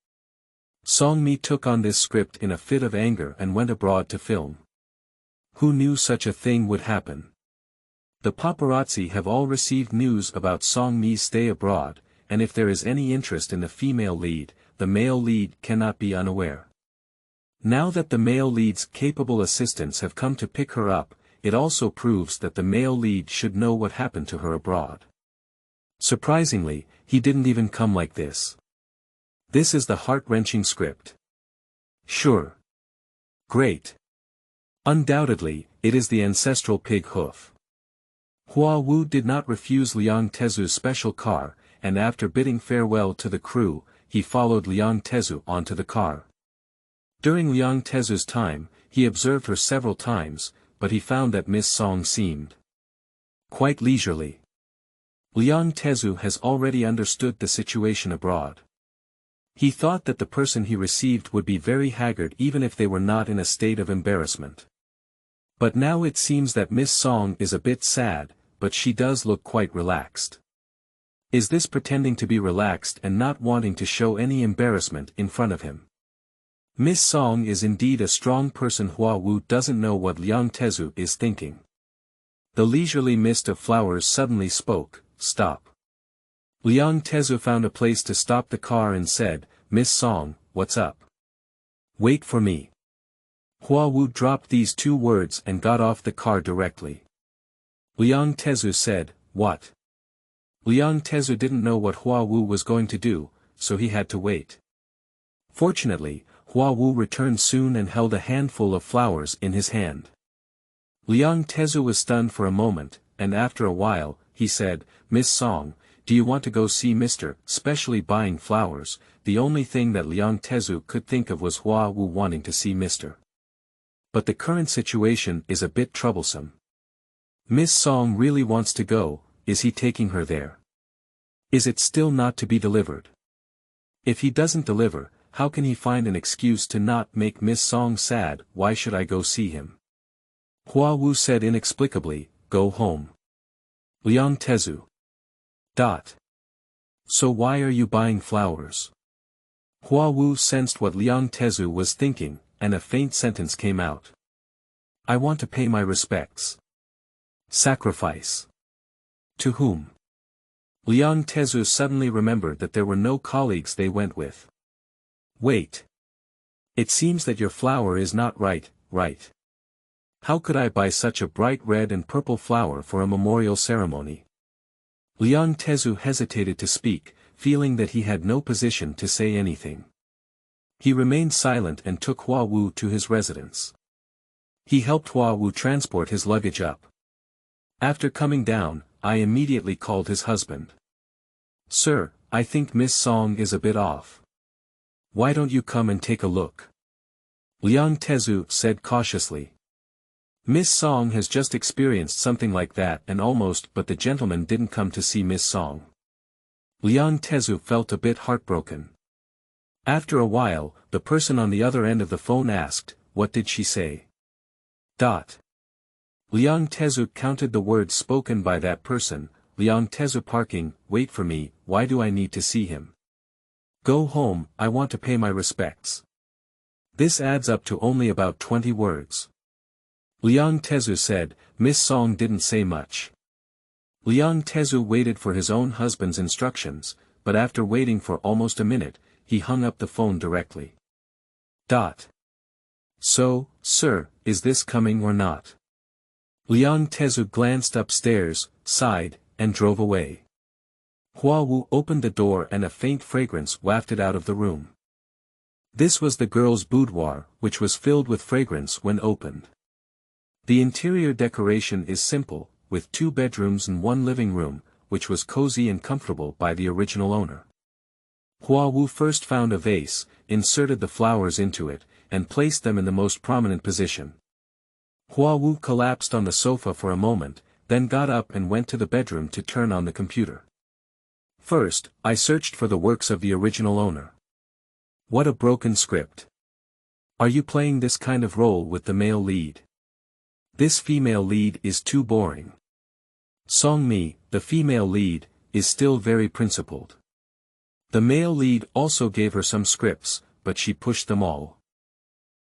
Song Mi took on this script in a fit of anger and went abroad to film. Who knew such a thing would happen? The paparazzi have all received news about Song Mi's stay abroad, and if there is any interest in the female lead, the male lead cannot be unaware. Now that the male lead's capable assistants have come to pick her up, it also proves that the male lead should know what happened to her abroad. Surprisingly, he didn't even come like this. This is the heart-wrenching script. Sure. Great. Undoubtedly, it is the ancestral pig hoof. Hua Wu did not refuse Liang Tezu's special car, and after bidding farewell to the crew, he followed Liang Tezu onto the car. During Liang Tezu's time, he observed her several times, but he found that Miss Song seemed quite leisurely. Liang Tezu has already understood the situation abroad. He thought that the person he received would be very haggard even if they were not in a state of embarrassment. But now it seems that Miss Song is a bit sad, but she does look quite relaxed. Is this pretending to be relaxed and not wanting to show any embarrassment in front of him? Miss Song is indeed a strong person. Hua Wu doesn't know what Liang Tezu is thinking. The leisurely mist of flowers suddenly spoke, "Stop." Liang Tezu found a place to stop the car and said, "Miss Song, what's up?" "Wait for me." Hua Wu dropped these two words and got off the car directly. Liang Tezu said, "What?" Liang Tezu didn't know what Hua Wu was going to do, so he had to wait. Fortunately, Hua Wu returned soon and held a handful of flowers in his hand. Liang Tezu was stunned for a moment, and after a while, he said, "Miss Song, do you want to go see Mr. Specially buying flowers?" The only thing that Liang Tezu could think of was Hua Wu wanting to see Mr. But the current situation is a bit troublesome. Miss Song really wants to go. Is he taking her there? Is it still not to be delivered? If he doesn't deliver, how can he find an excuse to not make Miss Song sad? Why should I go see him? Hua Wu said inexplicably, "Go home." Liang Tezu. So why are you buying flowers? Hua Wu sensed what Liang Tezu was thinking, and a faint sentence came out. "I want to pay my respects." Sacrifice. To whom? Liang Tezu suddenly remembered that there were no colleagues they went with. "Wait. It seems that your flower is not right. How could I buy such a bright red and purple flower for a memorial ceremony?" Liang Tezu hesitated to speak, feeling that he had no position to say anything. He remained silent and took Hua Wu to his residence. He helped Hua Wu transport his luggage up. After coming down, I immediately called his husband. "Sir, I think Miss Song is a bit off. Why don't you come and take a look?" Liang Tezu said cautiously. "Miss Song has just experienced something like that and but the gentleman didn't come to see Miss Song." Liang Tezu felt a bit heartbroken. After a while, the person on the other end of the phone asked, "What did she say?" Liang Tezu counted the words spoken by that person. Liang Tezu parking, "Wait for me, why do I need to see him? Go home, I want to pay my respects." This adds up to only about 20 words. Liang Tezu said, "Miss Song didn't say much." Liang Tezu waited for his own husband's instructions, but after waiting for almost a minute, he hung up the phone directly. "So, sir, is this coming or not?" Liang Tezu glanced upstairs, sighed, and drove away. Hua Wu opened the door and a faint fragrance wafted out of the room. This was the girl's boudoir, which was filled with fragrance when opened. The interior decoration is simple, with 2 bedrooms and 1 living room, which was cozy and comfortable by the original owner. Hua Wu first found a vase, inserted the flowers into it, and placed them in the most prominent position. Hua Wu collapsed on the sofa for a moment, then got up and went to the bedroom to turn on the computer. "First, I searched for the works of the original owner. What a broken script. Are you playing this kind of role with the male lead? This female lead is too boring. Song Mi, the female lead, is still very principled. The male lead also gave her some scripts, but she pushed them all.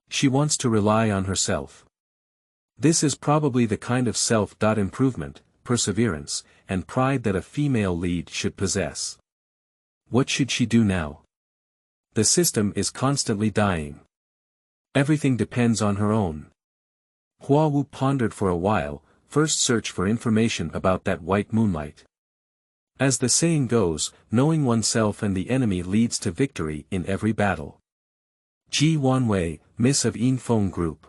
She wants to rely on herself. This is probably the kind of self-improvement, perseverance, and pride that a female lead should possess. What should she do now? The system is constantly dying. Everything depends on her own Hua Wu pondered for a while, first search for information about that white moonlight. As the saying goes, knowing oneself and the enemy leads to victory in every battle. Ji Wanwei, Miss of Yin Feng Group.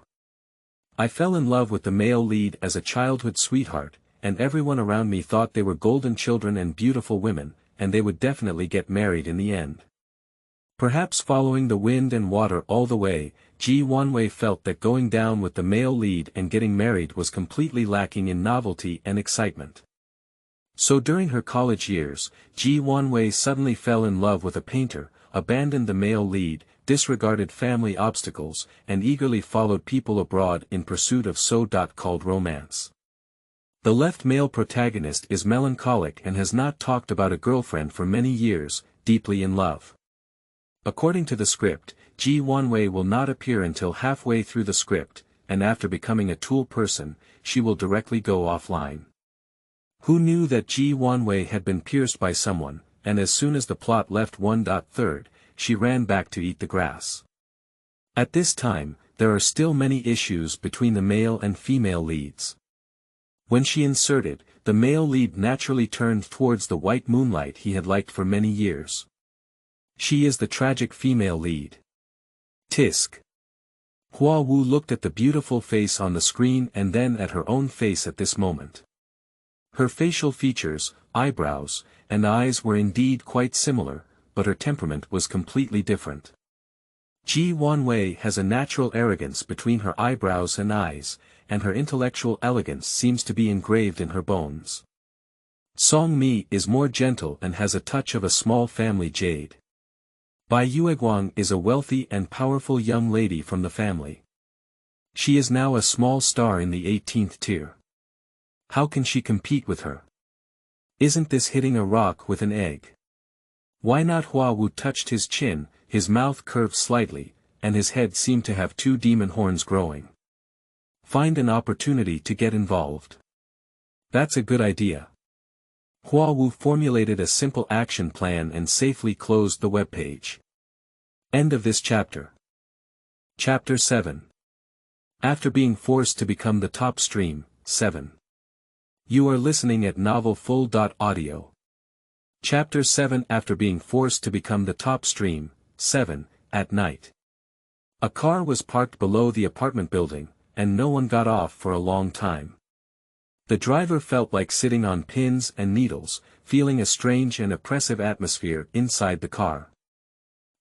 I fell in love with the male lead as a childhood sweetheart, and everyone around me thought they were golden children and beautiful women, and they would definitely get married in the end. Perhaps following the wind and water all the way, Ji Wanwei felt that going down with the male lead and getting married was completely lacking in novelty and excitement. So during her college years, Ji Wanwei suddenly fell in love with a painter, abandoned the male lead, disregarded family obstacles, and eagerly followed people abroad in pursuit of so-called romance. The left male protagonist is melancholic and has not talked about a girlfriend for many years, deeply in love. According to the script, Ji Wanwei will not appear until halfway through the script, and after becoming a tool person, she will directly go offline. Who knew that Ji Wanwei had been pierced by someone, and as soon as the plot left 1/3, she ran back to eat the grass. At this time, there are still many issues between the male and female leads. When she inserted, the male lead naturally turned towards the white moonlight he had liked for many years. She is the tragic female lead. Tisk. Hua Wu looked at the beautiful face on the screen and then at her own face at this moment. Her facial features, eyebrows, and eyes were indeed quite similar, but her temperament was completely different. Ji Wanwei has a natural arrogance between her eyebrows and eyes, and her intellectual elegance seems to be engraved in her bones. Song Mi is more gentle and has a touch of a small family jade. Bai Yueguang is a wealthy and powerful young lady from the family. She is now a small star in the 18th tier. How can she compete with her? Isn't this hitting a rock with an egg? Why not? Hua Wu touched his chin, his mouth curved slightly, and his head seemed to have two demon horns growing. Find an opportunity to get involved. That's a good idea. Hua Wu formulated a simple action plan and safely closed the webpage. End of this chapter. Chapter 7. After being forced to become the top stream, 7. You are listening at novelfull.audio. Chapter 7. After being forced to become the top stream, 7, at night. A car was parked below the apartment building, and no one got off for a long time. The driver felt like sitting on pins and needles, feeling a strange and oppressive atmosphere inside the car.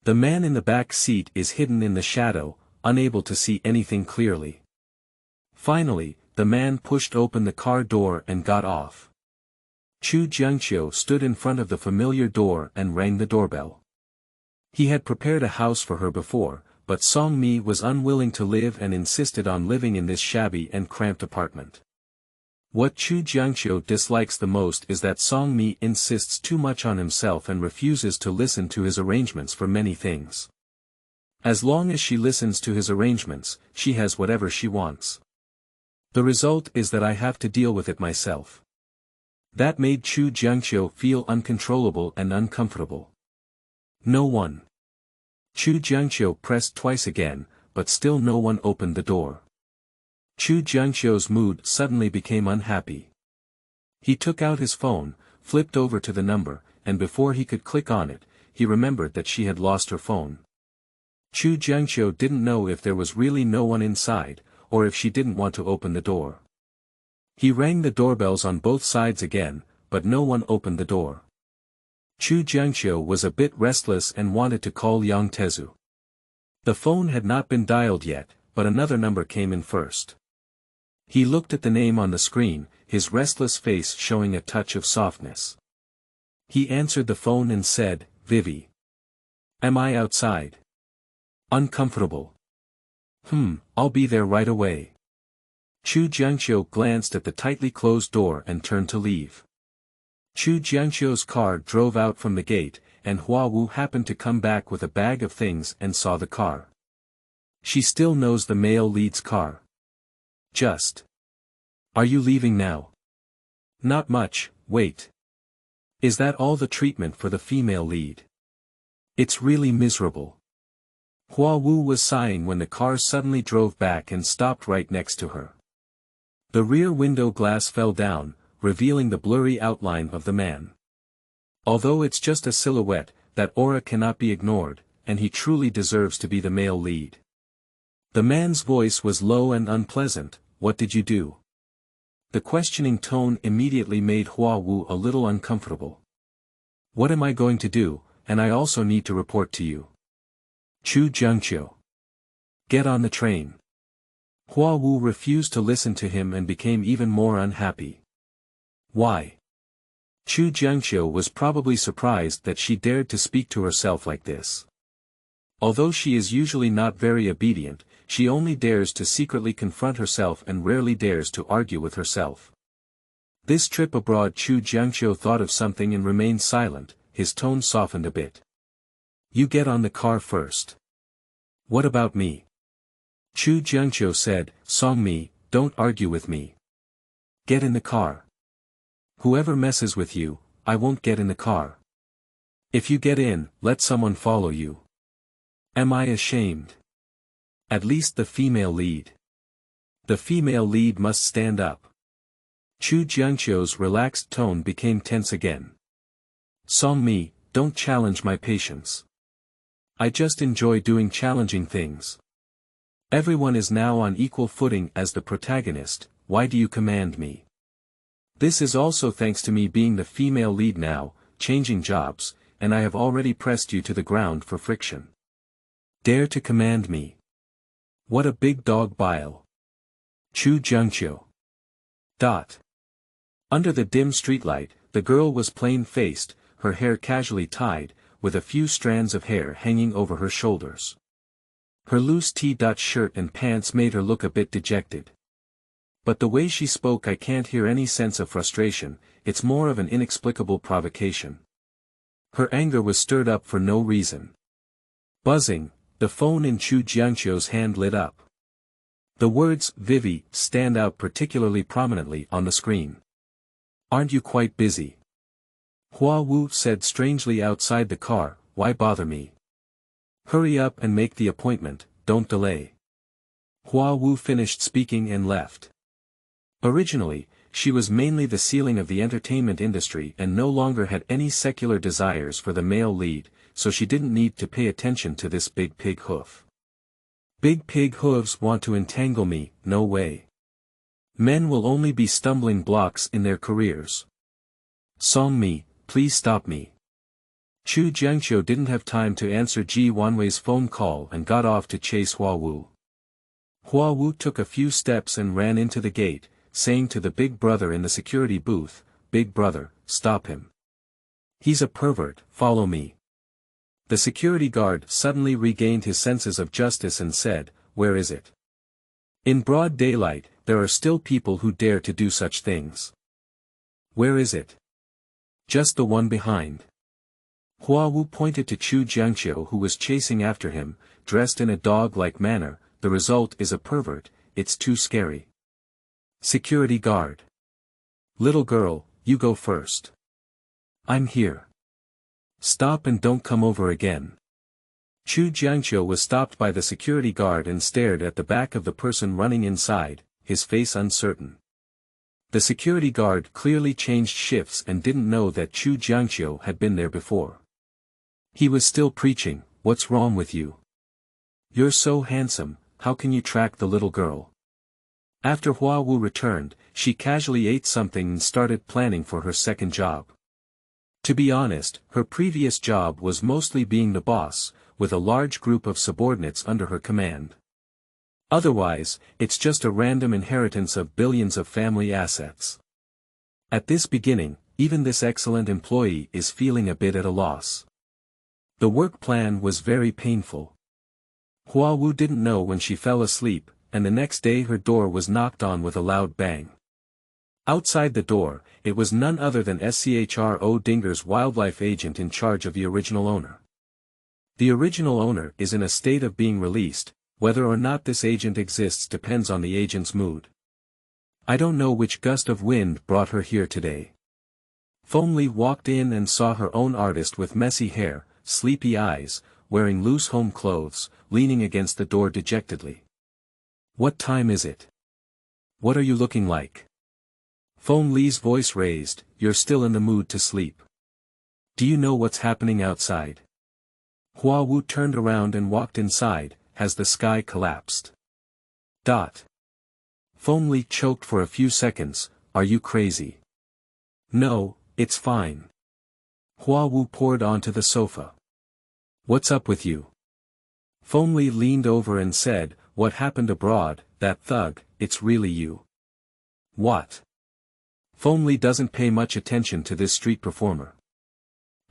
The man in the back seat is hidden in the shadow, unable to see anything clearly. Finally, the man pushed open the car door and got off. Chu Jiangqiu stood in front of the familiar door and rang the doorbell. He had prepared a house for her before, but Song Mi was unwilling to live and insisted on living in this shabby and cramped apartment. What Chu Jiangqiu dislikes the most is that Song Mi insists too much on himself and refuses to listen to his arrangements for many things. As long as she listens to his arrangements, she has whatever she wants. The result is that I have to deal with it myself. That made Chu Jiangqiu feel uncontrollable and uncomfortable. No one. Chu Jiangqiu pressed twice again, but still no one opened the door. Chu Jiangqiu's mood suddenly became unhappy. He took out his phone, flipped over to the number, and before he could click on it, he remembered that she had lost her phone. Chu Jiangqiu didn't know if there was really no one inside, or if she didn't want to open the door. He rang the doorbells on both sides again, but no one opened the door. Chu Jiangqiu was a bit restless and wanted to call Yang Tezu. The phone had not been dialed yet, but another number came in first. He looked at the name on the screen, his restless face showing a touch of softness. He answered the phone and said, "Vivi. Am I outside? Uncomfortable. I'll be there right away." Chu Jiangqiu glanced at the tightly closed door and turned to leave. Chu Jiangqiu's car drove out from the gate, and Hua Wu happened to come back with a bag of things and saw the car. She still knows the male lead's car. Just. Are you leaving now? Not much, wait. Is that all the treatment for the female lead? It's really miserable. Hua Wu was sighing when the car suddenly drove back and stopped right next to her. The rear window glass fell down, revealing the blurry outline of the man. Although it's just a silhouette, that aura cannot be ignored, and he truly deserves to be the male lead. The man's voice was low and unpleasant. What did you do? The questioning tone immediately made Hua Wu a little uncomfortable. What am I going to do, and I also need to report to you. Chu Jiangqiu. Get on the train. Hua Wu refused to listen to him and became even more unhappy. Why? Chu Jiangqiu was probably surprised that she dared to speak to herself like this. Although she is usually not very obedient, she only dares to secretly confront herself and rarely dares to argue with herself. This trip abroad, Chu Jiangqiu thought of something and remained silent. His tone softened a bit. You get on the car first. What about me? Chu Jiangqiu said, Song Mi, don't argue with me. Get in the car. Whoever messes with you, I won't get in the car. If you get in, let someone follow you. Am I ashamed? At least the female lead. The female lead must stand up. Chu Jiangqiu's relaxed tone became tense again. Song Mi, don't challenge my patience. I just enjoy doing challenging things. Everyone is now on equal footing as the protagonist. Why do you command me? This is also thanks to me being the female lead now, changing jobs, and I have already pressed you to the ground for friction. Dare to command me. What a big dog bile. Chu Jiangqiu. Under the dim streetlight, the girl was plain-faced, her hair casually tied, with a few strands of hair hanging over her shoulders. Her loose T-shirt and pants made her look a bit dejected. But the way she spoke, I can't hear any sense of frustration, it's more of an inexplicable provocation. Her anger was stirred up for no reason. Buzzing, the phone in Chu Jiangqiu's hand lit up. The words, Vivi, stand out particularly prominently on the screen. Aren't you quite busy? Hua Wu said strangely outside the car, why bother me? Hurry up and make the appointment, don't delay. Hua Wu finished speaking and left. Originally, she was mainly the ceiling of the entertainment industry and no longer had any secular desires for the male lead, so she didn't need to pay attention to this big pig hoof. Big pig hooves want to entangle me, no way. Men will only be stumbling blocks in their careers. Song Mi, please stop me. Chu Jiangqiu didn't have time to answer Ji Wanwei's phone call and got off to chase Hua Wu. Hua Wu took a few steps and ran into the gate, saying to the big brother in the security booth, Big brother, stop him. He's a pervert, follow me. The security guard suddenly regained his senses of justice and said, where is it? In broad daylight, there are still people who dare to do such things. Where is it? Just the one behind. Hua Wu pointed to Chu Jiangqiu who was chasing after him, dressed in a dog-like manner. The result is a pervert, it's too scary. Security guard. Little girl, you go first. I'm here. Stop and don't come over again. Chu Jiangqiu was stopped by the security guard and stared at the back of the person running inside, his face uncertain. The security guard clearly changed shifts and didn't know that Chu Jiangqiu had been there before. He was still preaching, what's wrong with you? You're so handsome, how can you track the little girl? After Hua Wu returned, she casually ate something and started planning for her second job. To be honest, her previous job was mostly being the boss, with a large group of subordinates under her command. Otherwise, it's just a random inheritance of billions of family assets. At this beginning, even this excellent employee is feeling a bit at a loss. The work plan was very painful. Hua Wu didn't know when she fell asleep, and the next day her door was knocked on with a loud bang. Outside the door, it was none other than SCHRO Dinger's wildlife agent in charge of the original owner. The original owner is in a state of being released. Whether or not this agent exists depends on the agent's mood. I don't know which gust of wind brought her here today. Feng Li walked in and saw her own artist with messy hair, sleepy eyes, wearing loose home clothes, leaning against the door dejectedly. What time is it? What are you looking like? Feng Li's voice raised, you're still in the mood to sleep. Do you know what's happening outside? Hua Wu turned around and walked inside. Has the sky collapsed? Feng Li choked for a few seconds. Are you crazy? No, it's fine. Hua Wu poured onto the sofa. What's up with you? Feng Li leaned over and said, what happened abroad, that thug, it's really you. What? Feng Li doesn't pay much attention to this street performer.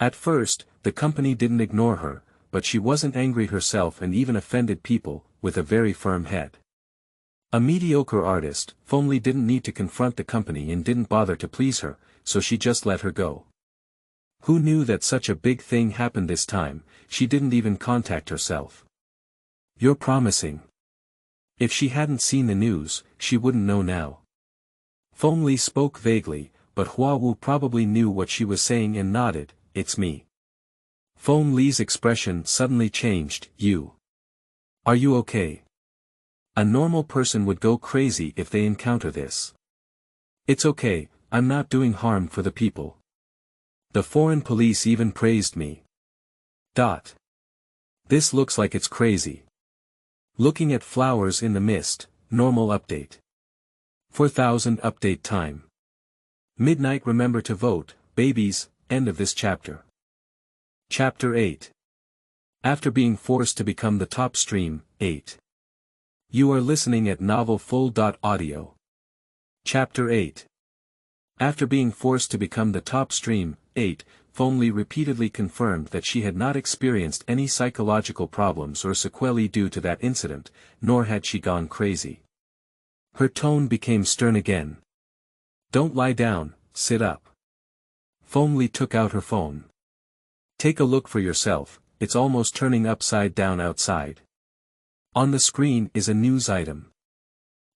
At first, the company didn't ignore her, but she wasn't angry herself and even offended people, with a very firm head. A mediocre artist, Feng Li didn't need to confront the company and didn't bother to please her, so she just let her go. Who knew that such a big thing happened this time? She didn't even contact herself. You're promising. If she hadn't seen the news, she wouldn't know now. Feng Li spoke vaguely, but Hua Wu probably knew what she was saying and nodded. It's me. Feng Li's expression suddenly changed. You. Are you okay? A normal person would go crazy if they encounter this. It's okay, I'm not doing harm for the people. The foreign police even praised me. This looks like it's crazy. Looking at flowers in the mist, normal update. 4000 update time. Midnight. Remember to vote, babies. End of this chapter. Chapter 8. After being forced to become the top stream, 8. You are listening at novelfull.audio. Chapter 8. After being forced to become the top stream, 8, Feng Li repeatedly confirmed that she had not experienced any psychological problems or sequelae due to that incident, nor had she gone crazy. Her tone became stern again. Don't lie down, sit up. Feng Li took out her phone. Take a look for yourself, it's almost turning upside down outside. On the screen is a news item.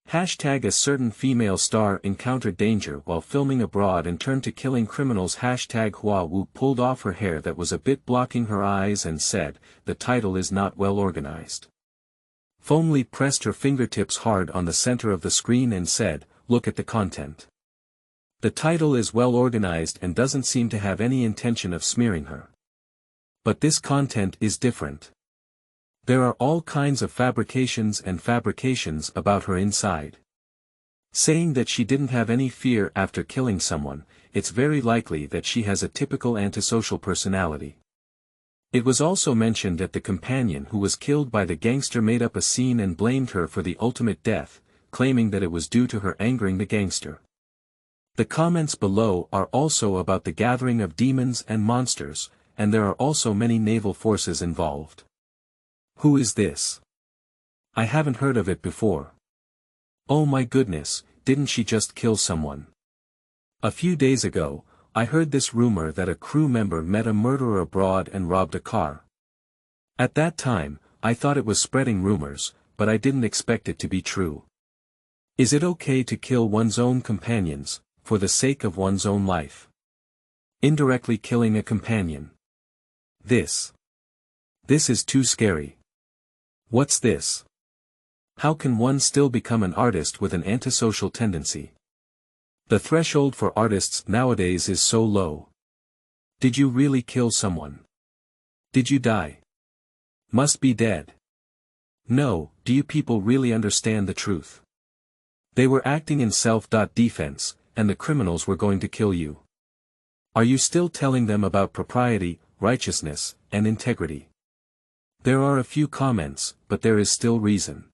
Hashtag a certain female star encountered danger while filming abroad and turned to killing criminals. Hashtag Hua Wu pulled off her hair that was a bit blocking her eyes and said, the title is not well organized. Feng Li pressed her fingertips hard on the center of the screen and said, look at the content. The title is well organized and doesn't seem to have any intention of smearing her. But this content is different. There are all kinds of fabrications about her inside. Saying that she didn't have any fear after killing someone, it's very likely that she has a typical antisocial personality. It was also mentioned that the companion who was killed by the gangster made up a scene and blamed her for the ultimate death, claiming that it was due to her angering the gangster. The comments below are also about the gathering of demons and monsters, and there are also many naval forces involved. Who is this? I haven't heard of it before. Oh my goodness, didn't she just kill someone? A few days ago, I heard this rumor that a crew member met a murderer abroad and robbed a car. At that time, I thought it was spreading rumors, but I didn't expect it to be true. Is it okay to kill one's own companions, for the sake of one's own life? Indirectly killing a companion. This is too scary. What's this? How can one still become an artist with an antisocial tendency? The threshold for artists nowadays is so low. Did you really kill someone? Did you die? Must be dead. No, do you people really understand the truth? They were acting in self-defense, and the criminals were going to kill you. Are you still telling them about propriety, righteousness, and integrity? There are a few comments, but there is still reason.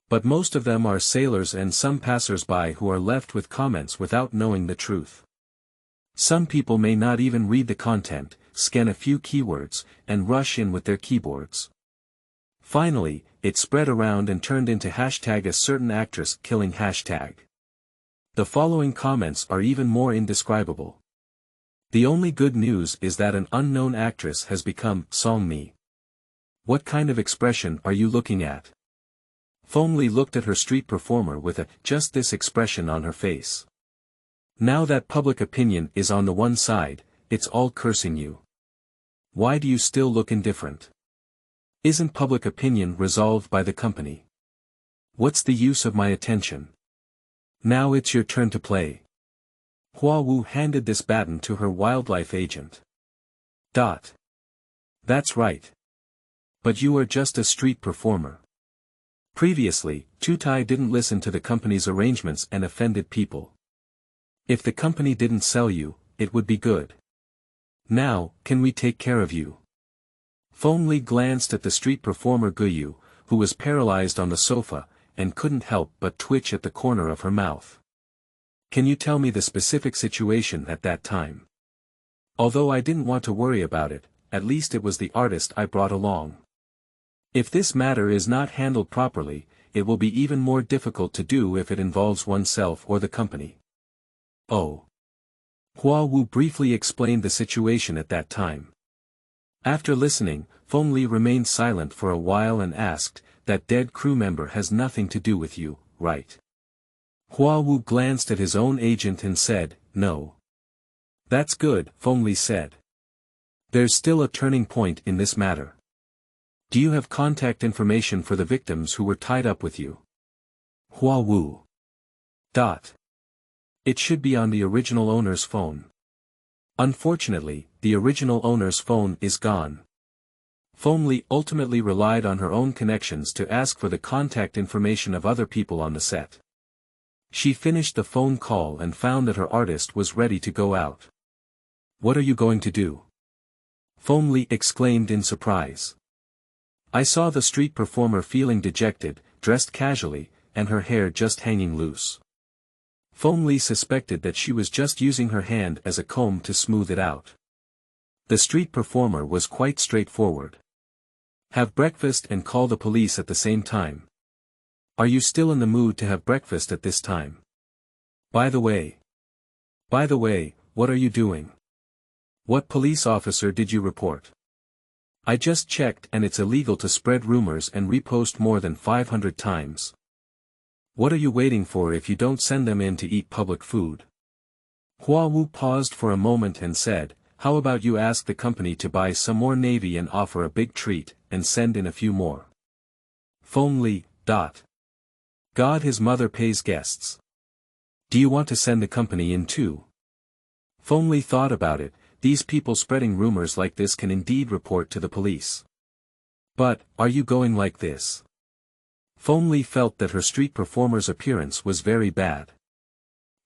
But most of them are sailors and some passers-by who are left with comments without knowing the truth. Some people may not even read the content, scan a few keywords, and rush in with their keyboards. Finally, it spread around and turned into hashtag a certain actress killing hashtag. The following comments are even more indescribable. The only good news is that an unknown actress has become Song Mi. What kind of expression are you looking at? Feng Li looked at her street performer with just this expression on her face. Now that public opinion is on the one side, it's all cursing you. Why do you still look indifferent? Isn't public opinion resolved by the company? What's the use of my attention? Now it's your turn to play. Hua Wu handed this baton to her wildlife agent. That's right. But you are just a street performer. Previously, Chutai didn't listen to the company's arrangements and offended people. If the company didn't sell you, it would be good. Now, can we take care of you? Feng Li glanced at the street performer Guyu, who was paralyzed on the sofa, and couldn't help but twitch at the corner of her mouth. Can you tell me the specific situation at that time? Although I didn't want to worry about it, at least it was the artist I brought along. If this matter is not handled properly, it will be even more difficult to do if it involves oneself or the company. Oh. Hua Wu briefly explained the situation at that time. After listening, Feng Li remained silent for a while and asked, "That dead crew member has nothing to do with you, right?" Hua Wu glanced at his own agent and said, "No." "That's good," Feng Li said. "There's still a turning point in this matter. Do you have contact information for the victims who were tied up with you?" Hua Wu. It should be on the original owner's phone. Unfortunately, the original owner's phone is gone. Feng Li ultimately relied on her own connections to ask for the contact information of other people on the set. She finished the phone call and found that her artist was ready to go out. "What are you going to do?" Feng Li exclaimed in surprise. "I saw the street performer feeling dejected, dressed casually, and her hair just hanging loose." Feng Li suspected that she was just using her hand as a comb to smooth it out. The street performer was quite straightforward. "Have breakfast and call the police at the same time. Are you still in the mood to have breakfast at this time? By the way, what are you doing? What police officer did you report? I just checked and it's illegal to spread rumors and repost more than 500 times. What are you waiting for if you don't send them in to eat public food?" Hua Wu paused for a moment and said, "How about you ask the company to buy some more navy and offer a big treat, and send in a few more." Feng Li. God, his mother pays guests. Do you want to send the company in too? Feng Li thought about it. These people spreading rumors like this can indeed report to the police. But, are you going like this? Feng Li felt that her street performer's appearance was very bad.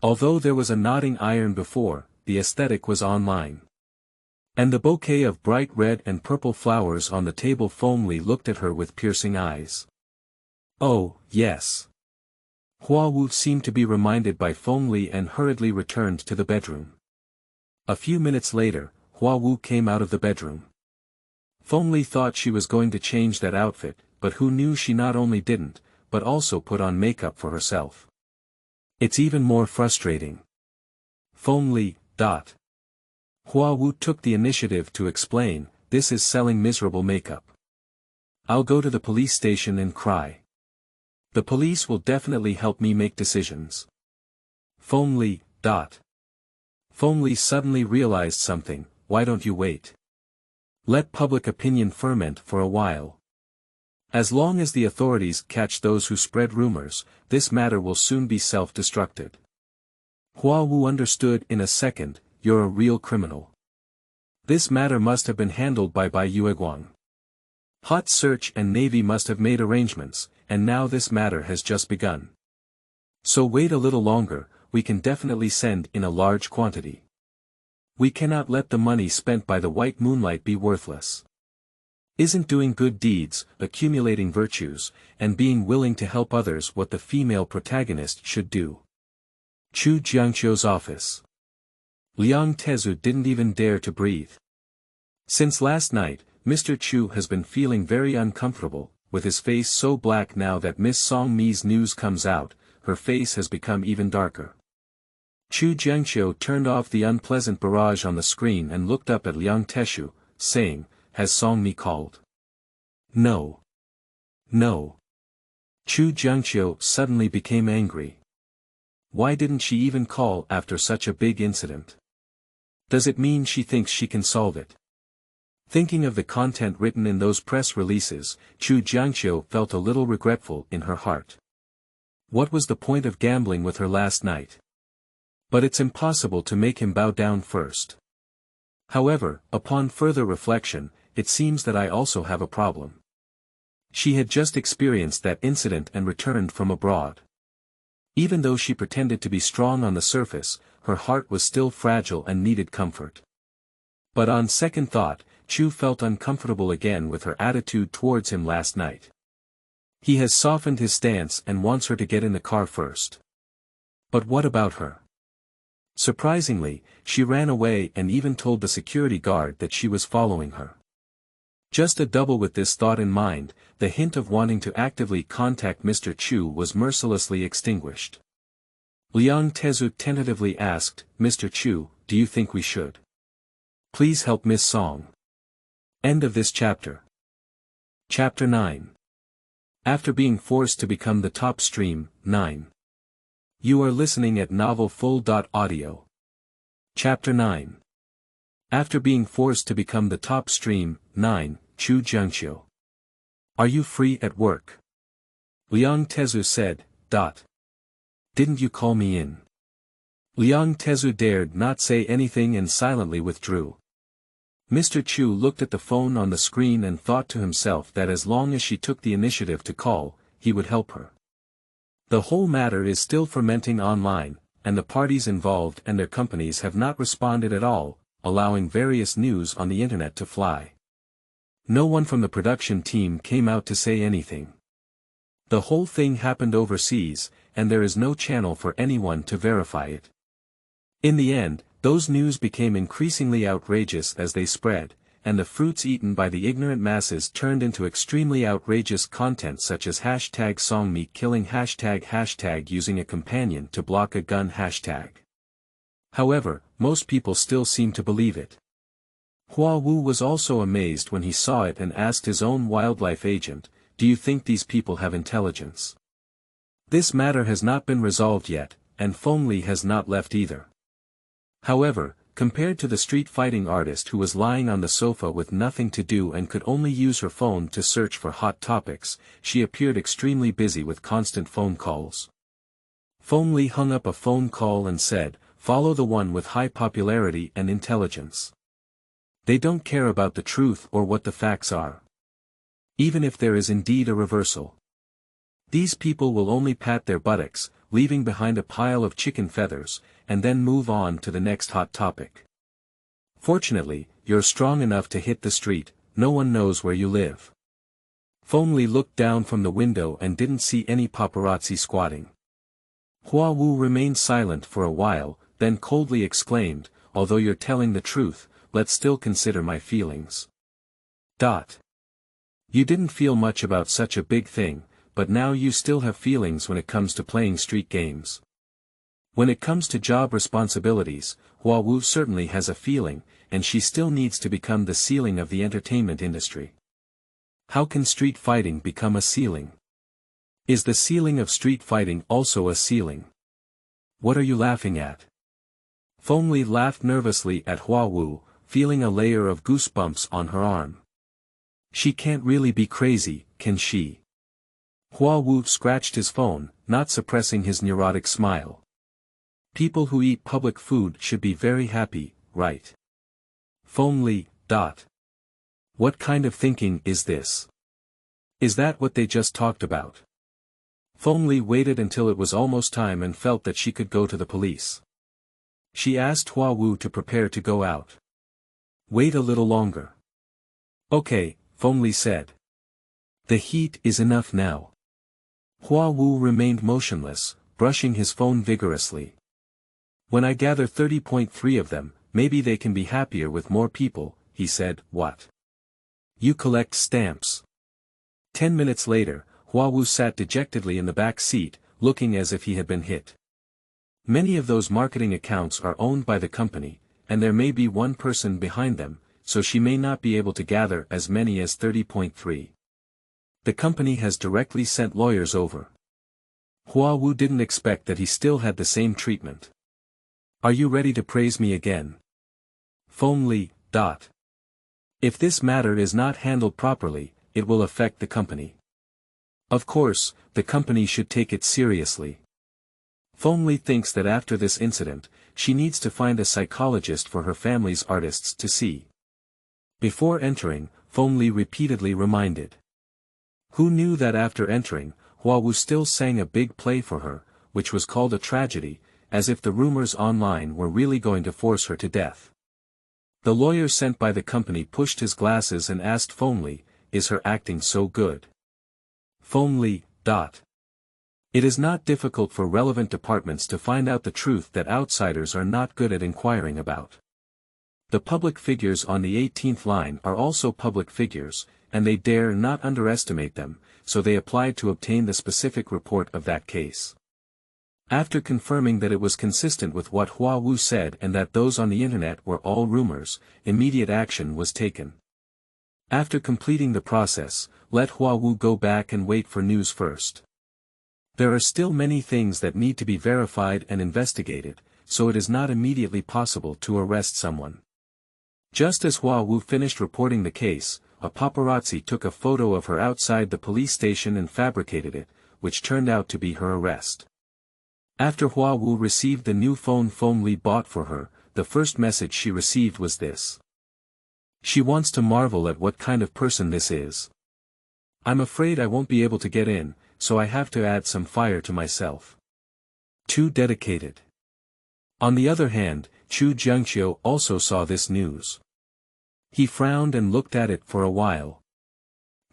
Although there was a nodding iron before, the aesthetic was online. And the bouquet of bright red and purple flowers on the table. Feng Li looked at her with piercing eyes. "Oh, yes." Hua Wu seemed to be reminded by Feng Li and hurriedly returned to the bedroom. A few minutes later, Hua Wu came out of the bedroom. Feng Li thought she was going to change that outfit, but who knew she not only didn't, but also put on makeup for herself. It's even more frustrating. Feng Li. Hua Wu took the initiative to explain, "This is selling miserable makeup. I'll go to the police station and cry. The police will definitely help me make decisions." Feng Li. Feng Li suddenly realized something. "Why don't you wait? Let public opinion ferment for a while. As long as the authorities catch those who spread rumors, this matter will soon be self-destructed." Hua Wu understood in a second. "You're a real criminal. This matter must have been handled by Bai Yueguang. Hot Search and Navy must have made arrangements, and now this matter has just begun. So wait a little longer, we can definitely send in a large quantity. We cannot let the money spent by the White Moonlight be worthless. Isn't doing good deeds, accumulating virtues, and being willing to help others what the female protagonist should do?" Chu Jiangqiu's office. Liang Tezu didn't even dare to breathe. Since last night, Mr. Chu has been feeling very uncomfortable, with his face so black. Now that Miss Song Mi's news comes out, her face has become even darker. Chu Jiangqiu turned off the unpleasant barrage on the screen and looked up at Liang Teshu, saying, "Has Song Mi called?" No. Chu Jiangqiu suddenly became angry. Why didn't she even call after such a big incident? Does it mean she thinks she can solve it? Thinking of the content written in those press releases, Chu Jiangqiu felt a little regretful in her heart. What was the point of gambling with her last night? But it's impossible to make him bow down first. However, upon further reflection, it seems that I also have a problem. She had just experienced that incident and returned from abroad. Even though she pretended to be strong on the surface, her heart was still fragile and needed comfort. But on second thought, Chu felt uncomfortable again with her attitude towards him last night. He has softened his stance and wants her to get in the car first. But what about her? Surprisingly, she ran away and even told the security guard that she was following her. Just a double with this thought in mind, the hint of wanting to actively contact Mr. Chu was mercilessly extinguished. Liang Tezu tentatively asked, "Mr. Chu, do you think we should? Please help Miss Song." End of this chapter. Chapter 9. After being forced to become the top stream, 9. You are listening at novelfull.audio. Chapter 9. After being forced to become the top stream, 9, Chu Jiangqiu. Are you free at work? Liang Tezu said, Didn't you call me in? Liang Tezu dared not say anything and silently withdrew. Mr. Chu looked at the phone on the screen and thought to himself that as long as she took the initiative to call, he would help her. The whole matter is still fermenting online, and the parties involved and their companies have not responded at all, allowing various news on the internet to fly. No one from the production team came out to say anything. The whole thing happened overseas, and there is no channel for anyone to verify it. In the end, those news became increasingly outrageous as they spread, and the fruits eaten by the ignorant masses turned into extremely outrageous content such as #SongMe killing ## using a companion to block a gun #. However, most people still seem to believe it. Hua Wu was also amazed when he saw it and asked his own wildlife agent, "Do you think these people have intelligence?" This matter has not been resolved yet, and Feng Li has not left either. However, compared to the street fighting artist who was lying on the sofa with nothing to do and could only use her phone to search for hot topics, she appeared extremely busy with constant phone calls. Feng Li hung up a phone call and said, "Follow the one with high popularity and intelligence. They don't care about the truth or what the facts are. Even if there is indeed a reversal. These people will only pat their buttocks, leaving behind a pile of chicken feathers, and then move on to the next hot topic. Fortunately, you're strong enough to hit the street, no one knows where you live." Feng Li looked down from the window and didn't see any paparazzi squatting. Hua Wu remained silent for a while, then coldly exclaimed, "Although you're telling the truth, let's still consider my feelings." You didn't feel much about such a big thing, but now you still have feelings when it comes to playing street games. When it comes to job responsibilities, Hua Wu certainly has a feeling, and she still needs to become the ceiling of the entertainment industry. How can street fighting become a ceiling? Is the ceiling of street fighting also a ceiling? What are you laughing at? Feng Li laughed nervously at Hua Wu, feeling a layer of goosebumps on her arm. She can't really be crazy, can she? Hua Wu scratched his phone, not suppressing his neurotic smile. People who eat public food should be very happy, right? Feng Li. What kind of thinking is this? Is that what they just talked about? Feng Li waited until it was almost time and felt that she could go to the police. She asked Hua Wu to prepare to go out. Wait a little longer. Okay, Feng Li said. The heat is enough now. Hua Wu remained motionless, brushing his phone vigorously. When I gather 30.3 of them, maybe they can be happier with more people, he said. What? You collect stamps. 10 minutes later, Hua Wu sat dejectedly in the back seat, looking as if he had been hit. Many of those marketing accounts are owned by the company, and there may be one person behind them, so she may not be able to gather as many as 30.3. The company has directly sent lawyers over. Hua Wu didn't expect that he still had the same treatment. Are you ready to praise me again? Feng Li. If this matter is not handled properly, it will affect the company. Of course, the company should take it seriously. Feng thinks that after this incident, she needs to find a psychologist for her family's artists to see. Before entering, Feng repeatedly reminded. Who knew that after entering, Hua Wu still sang a big play for her, which was called a tragedy, as if the rumors online were really going to force her to death. The lawyer sent by the company pushed his glasses and asked Feng, is her acting so good? Feng. It is not difficult for relevant departments to find out the truth that outsiders are not good at inquiring about. The public figures on the 18th line are also public figures, and they dare not underestimate them, so they applied to obtain the specific report of that case. After confirming that it was consistent with what Hua Wu said and that those on the internet were all rumors, immediate action was taken. After completing the process, let Hua Wu go back and wait for news first. There are still many things that need to be verified and investigated, so it is not immediately possible to arrest someone. Just as Hua Wu finished reporting the case, a paparazzi took a photo of her outside the police station and fabricated it, which turned out to be her arrest. After Hua Wu received the new phone Feng bought for her, the first message she received was this. She wants to marvel at what kind of person this is. I'm afraid I won't be able to get in, so I have to add some fire to myself. Too dedicated. On the other hand, Chu Jiangqiu also saw this news. He frowned and looked at it for a while.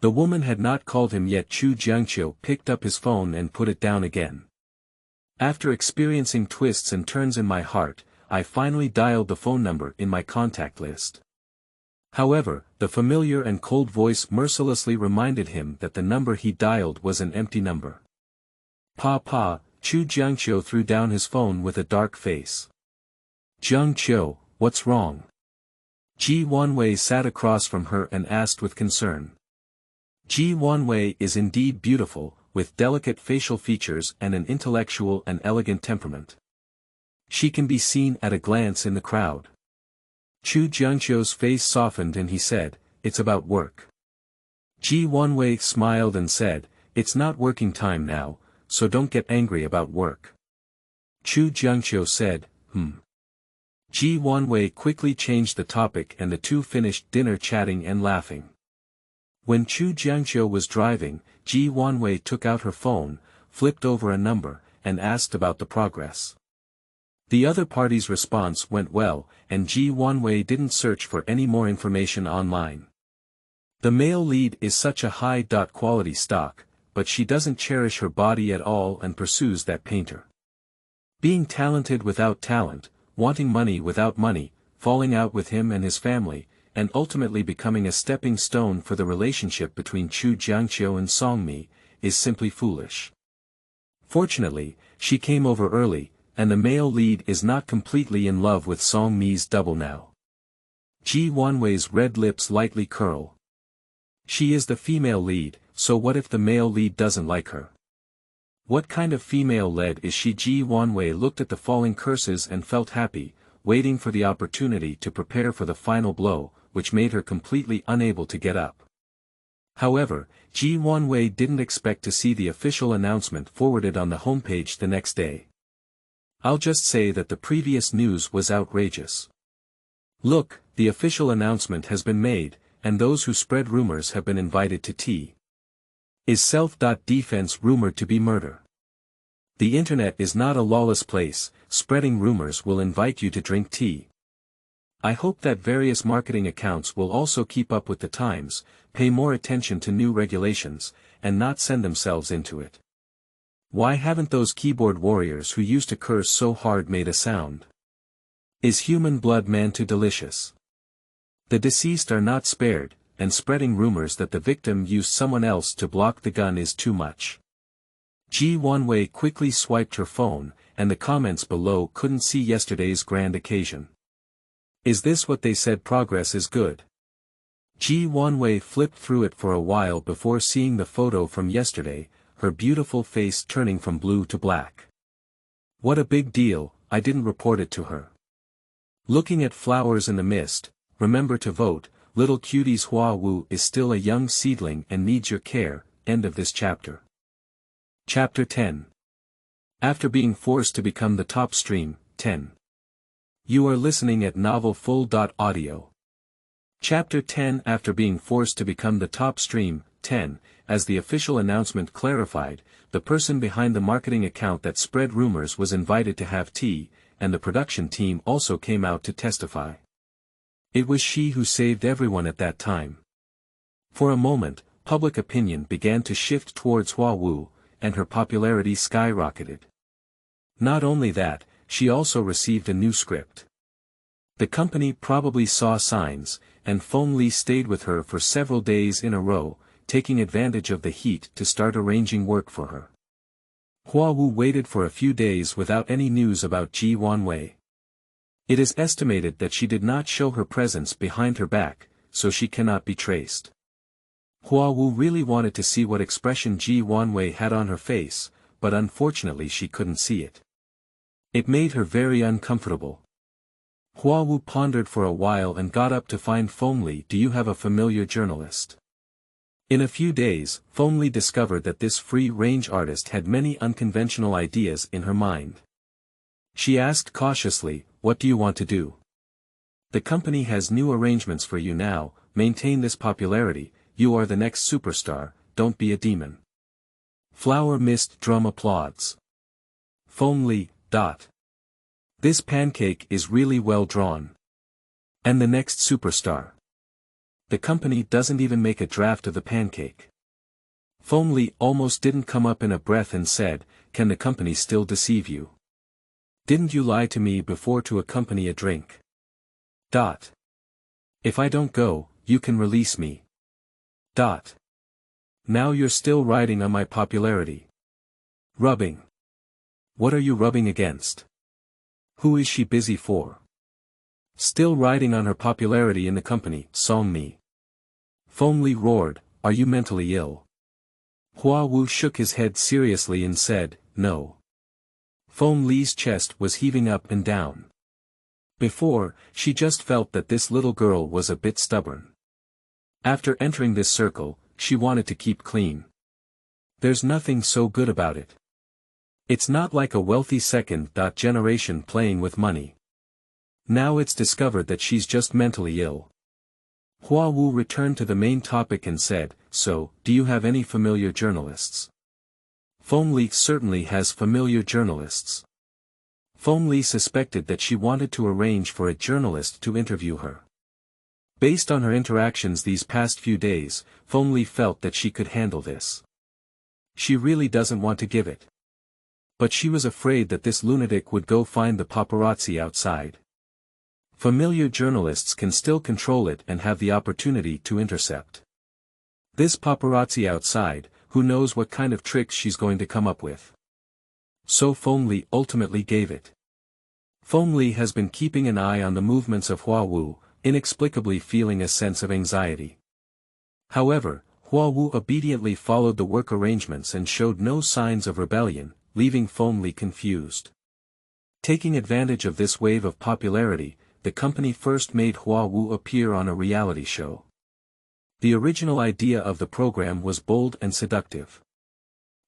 The woman had not called him yet. Chu Jiangqiu picked up his phone and put it down again. After experiencing twists and turns in my heart, I finally dialed the phone number in my contact list. However, the familiar and cold voice mercilessly reminded him that the number he dialed was an empty number. Pa, Chu Jiangqiu threw down his phone with a dark face. Jiangqiu, what's wrong? Ji Wanwei sat across from her and asked with concern. Ji Wanwei is indeed beautiful, with delicate facial features and an intellectual and elegant temperament. She can be seen at a glance in the crowd. Chu Jiangqiu's face softened and he said, it's about work. Ji Wanwei smiled and said, it's not working time now, so don't get angry about work. Chu Jiangqiu said, Ji Wanwei quickly changed the topic and the two finished dinner chatting and laughing. When Chu Jiangqiu was driving, Ji Wanwei took out her phone, flipped over a number, and asked about the progress. The other party's response went well, and Ji Wanwei didn't search for any more information online. The male lead is such a high-quality stock, but she doesn't cherish her body at all and pursues that painter. Being talented without talent, wanting money without money, falling out with him and his family, and ultimately becoming a stepping stone for the relationship between Chu Jiangqiu and Songmi, is simply foolish. Fortunately, she came over early, and the male lead is not completely in love with Songmi's double now. Ji Wanwei's red lips lightly curl. She is the female lead, so what if the male lead doesn't like her? What kind of female lead is she? Ji Wanwei looked at the falling curses and felt happy, waiting for the opportunity to prepare for the final blow, which made her completely unable to get up. However, Ji Wanwei didn't expect to see the official announcement forwarded on the homepage the next day. I'll just say that the previous news was outrageous. Look, the official announcement has been made, and those who spread rumors have been invited to tea. Is self-defense rumored to be murder? The internet is not a lawless place, spreading rumors will invite you to drink tea. I hope that various marketing accounts will also keep up with the times, pay more attention to new regulations, and not send themselves into it. Why haven't those keyboard warriors who used to curse so hard made a sound? Is human blood man too delicious? The deceased are not spared, and spreading rumors that the victim used someone else to block the gun is too much. Ji Wanwei quickly swiped her phone, and the comments below couldn't see yesterday's grand occasion. Is this what they said? Progress is good. Ji Wanwei flipped through it for a while before seeing the photo from yesterday, her beautiful face turning from blue to black. What a big deal, I didn't report it to her. Looking at flowers in the mist, remember to vote, little cuties. Hua Wu is still a young seedling and needs your care. End of this chapter. Chapter 10. After being forced to become the top stream, 10. You are listening at Novel Full. Audio. Chapter 10. After being forced to become the top stream, 10, as the official announcement clarified, the person behind the marketing account that spread rumors was invited to have tea, and the production team also came out to testify. It was she who saved everyone at that time. For a moment, public opinion began to shift towards Hua Wu, and her popularity skyrocketed. Not only that, she also received a new script. The company probably saw signs, and Feng Li stayed with her for several days in a row, taking advantage of the heat to start arranging work for her. Hua Wu waited for a few days without any news about Ji Wanwei. It is estimated that she did not show her presence behind her back, so she cannot be traced. Hua Wu really wanted to see what expression Ji Wanwei had on her face, but unfortunately she couldn't see it. It made her very uncomfortable. Hua Wu pondered for a while and got up to find Feng Li. Do you have a familiar journalist? In a few days, Feng Li discovered that this free-range artist had many unconventional ideas in her mind. She asked cautiously, what do you want to do? The company has new arrangements for you now, maintain this popularity, you are the next superstar, don't be a demon. Flower mist drum applauds. Feng Li. This pancake is really well drawn. And the next superstar. The company doesn't even make a draft of the pancake. Feng Li almost didn't come up in a breath and said, can the company still deceive you? Didn't you lie to me before to accompany a drink? If I don't go, you can release me. Now you're still riding on my popularity. Rubbing. What are you rubbing against? Who is she busy for? Still riding on her popularity in the company, Song Mi. Feng Li roared, are you mentally ill? Hua Wu shook his head seriously and said, no. Feng Li's chest was heaving up and down. Before, she just felt that this little girl was a bit stubborn. After entering this circle, she wanted to keep clean. There's nothing so good about it. It's not like a wealthy second generation playing with money. Now it's discovered that she's just mentally ill. Hua Wu returned to the main topic and said, so, do you have any familiar journalists? Feng Li certainly has familiar journalists. Feng Li suspected that she wanted to arrange for a journalist to interview her. Based on her interactions these past few days, Feng Li felt that she could handle this. She really doesn't want to give it. But she was afraid that this lunatic would go find the paparazzi outside. Familiar journalists can still control it and have the opportunity to intercept. This paparazzi outside, who knows what kind of tricks she's going to come up with. So Feng Li ultimately gave it. Feng Li has been keeping an eye on the movements of Hua Wu, inexplicably feeling a sense of anxiety. However, Hua Wu obediently followed the work arrangements and showed no signs of rebellion, leaving Feng Li confused. Taking advantage of this wave of popularity, the company first made Hua Wu appear on a reality show. The original idea of the program was bold and seductive.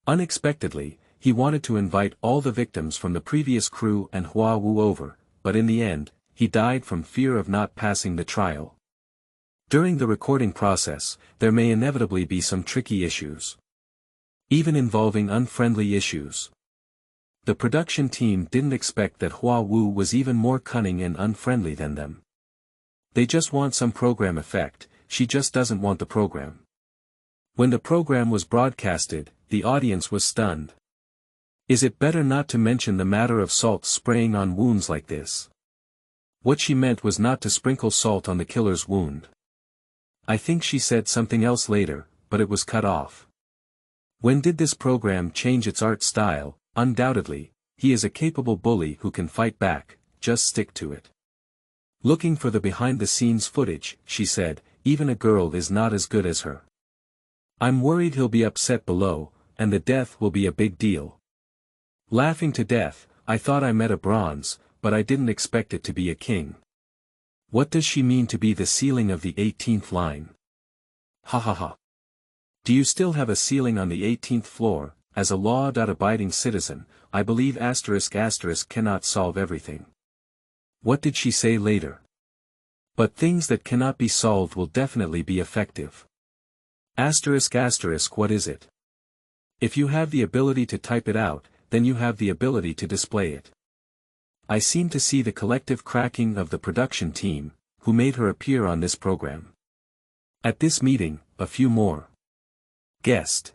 Unexpectedly, he wanted to invite all the victims from the previous crew and Hua Wu over, but in the end, he died from fear of not passing the trial. During the recording process, there may inevitably be some tricky issues. Even involving unfriendly issues. The production team didn't expect that Hua Wu was even more cunning and unfriendly than them. They just want some program effect, she just doesn't want the program. When the program was broadcasted, the audience was stunned. Is it better not to mention the matter of salt spraying on wounds like this? What she meant was not to sprinkle salt on the killer's wound. I think she said something else later, but it was cut off. When did this program change its art style? Undoubtedly, he is a capable bully who can fight back, just stick to it. Looking for the behind-the-scenes footage, she said, even a girl is not as good as her. I'm worried he'll be upset below, and the death will be a big deal. Laughing to death, I thought I met a bronze, but I didn't expect it to be a king. What does she mean to be the ceiling of the 18th line? Ha ha ha. Do you still have a ceiling on the 18th floor? as a law-abiding citizen, I believe *** cannot solve everything. What did she say later? But things that cannot be solved will definitely be effective. ***, what is it? If you have the ability to type it out, then you have the ability to display it. I seem to see the collective cracking of the production team, who made her appear on this program. At this meeting, a few more guessed.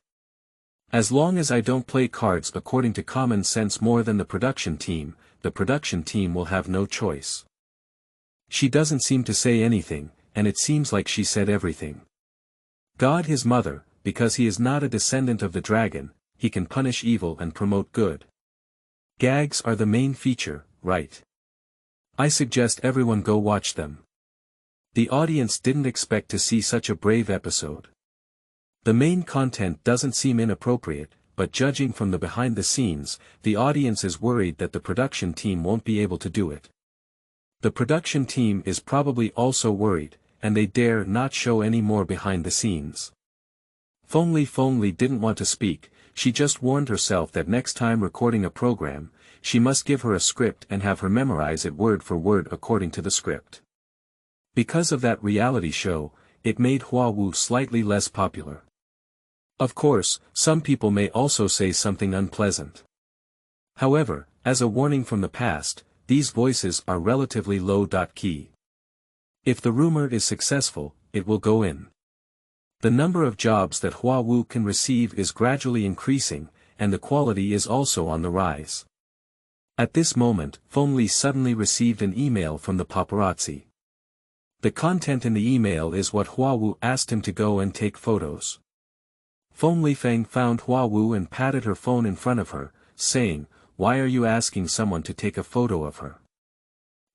As long as I don't play cards according to common sense more than the production team will have no choice. She doesn't seem to say anything, and it seems like she said everything. God his mother, because he is not a descendant of the dragon, he can punish evil and promote good. Gags are the main feature, right? I suggest everyone go watch them. The audience didn't expect to see such a brave episode. The main content doesn't seem inappropriate, but judging from the behind the scenes, the audience is worried that the production team won't be able to do it. The production team is probably also worried, and they dare not show any more behind the scenes. Feng Li didn't want to speak, she just warned herself that next time recording a program, she must give her a script and have her memorize it word for word according to the script. Because of that reality show, it made Hua Wu slightly less popular. Of course, some people may also say something unpleasant. However, as a warning from the past, these voices are relatively low-key. If the rumor is successful, it will go in. The number of jobs that Hua Wu can receive is gradually increasing, and the quality is also on the rise. At this moment, Feng Li suddenly received an email from the paparazzi. The content in the email is what Hua Wu asked him to go and take photos. Feng Li found Hua Wu and patted her phone in front of her, saying, "Why are you asking someone to take a photo of her?"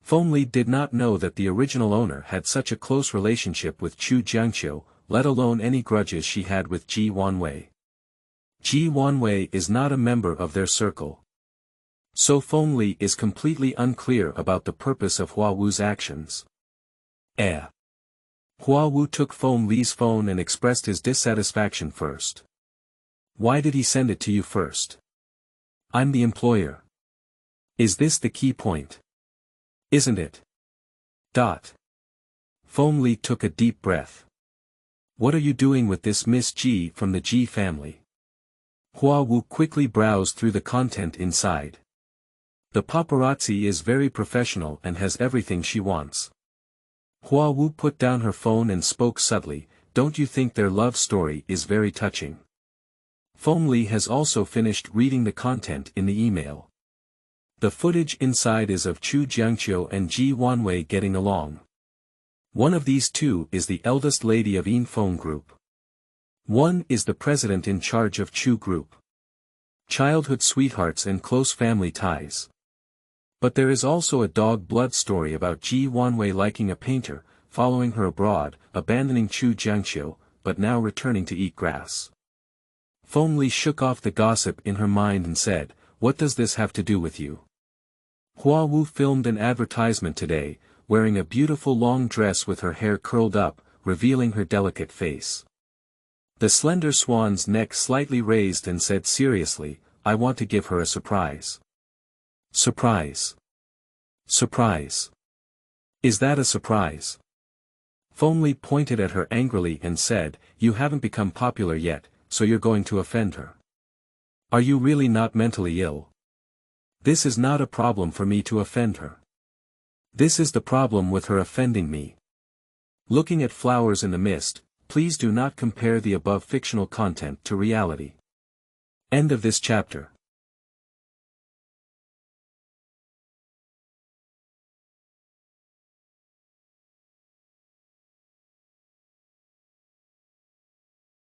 Feng Li did not know that the original owner had such a close relationship with Chu Jiangqiu, let alone any grudges she had with Ji Wanwei. Ji Wanwei is not a member of their circle. So Feng Li is completely unclear about the purpose of Hua Wu's actions. Hua Wu took Feng Li's phone and expressed his dissatisfaction first. "Why did he send it to you first? I'm the employer. Is this the key point? Isn't it?" Feng Li took a deep breath. "What are you doing with this Miss Ji from the Ji family?" Hua Wu quickly browsed through the content inside. The paparazzi is very professional and has everything she wants. Hua Wu put down her phone and spoke subtly, "Don't you think their love story is very touching?" Feng Li has also finished reading the content in the email. The footage inside is of Chu Jiangqiu and Ji Wanwei getting along. One of these two is the eldest lady of Yinfeng Group. One is the president in charge of Chu Group. Childhood sweethearts and close family ties. But there is also a dog blood story about Ji Wanwei liking a painter, following her abroad, abandoning Chu Jiangqiu, but now returning to eat grass. Feng Li shook off the gossip in her mind and said, "What does this have to do with you?" Hua Wu filmed an advertisement today, wearing a beautiful long dress with her hair curled up, revealing her delicate face. The slender swan's neck slightly raised and said seriously, "I want to give her a surprise." Surprise. Surprise. Is that a surprise? Feng Li pointed at her angrily and said, "You haven't become popular yet, so you're going to offend her. Are you really not mentally ill? This is not a problem for me to offend her. This is the problem with her offending me." Looking at flowers in the mist, please do not compare the above fictional content to reality. End of this chapter.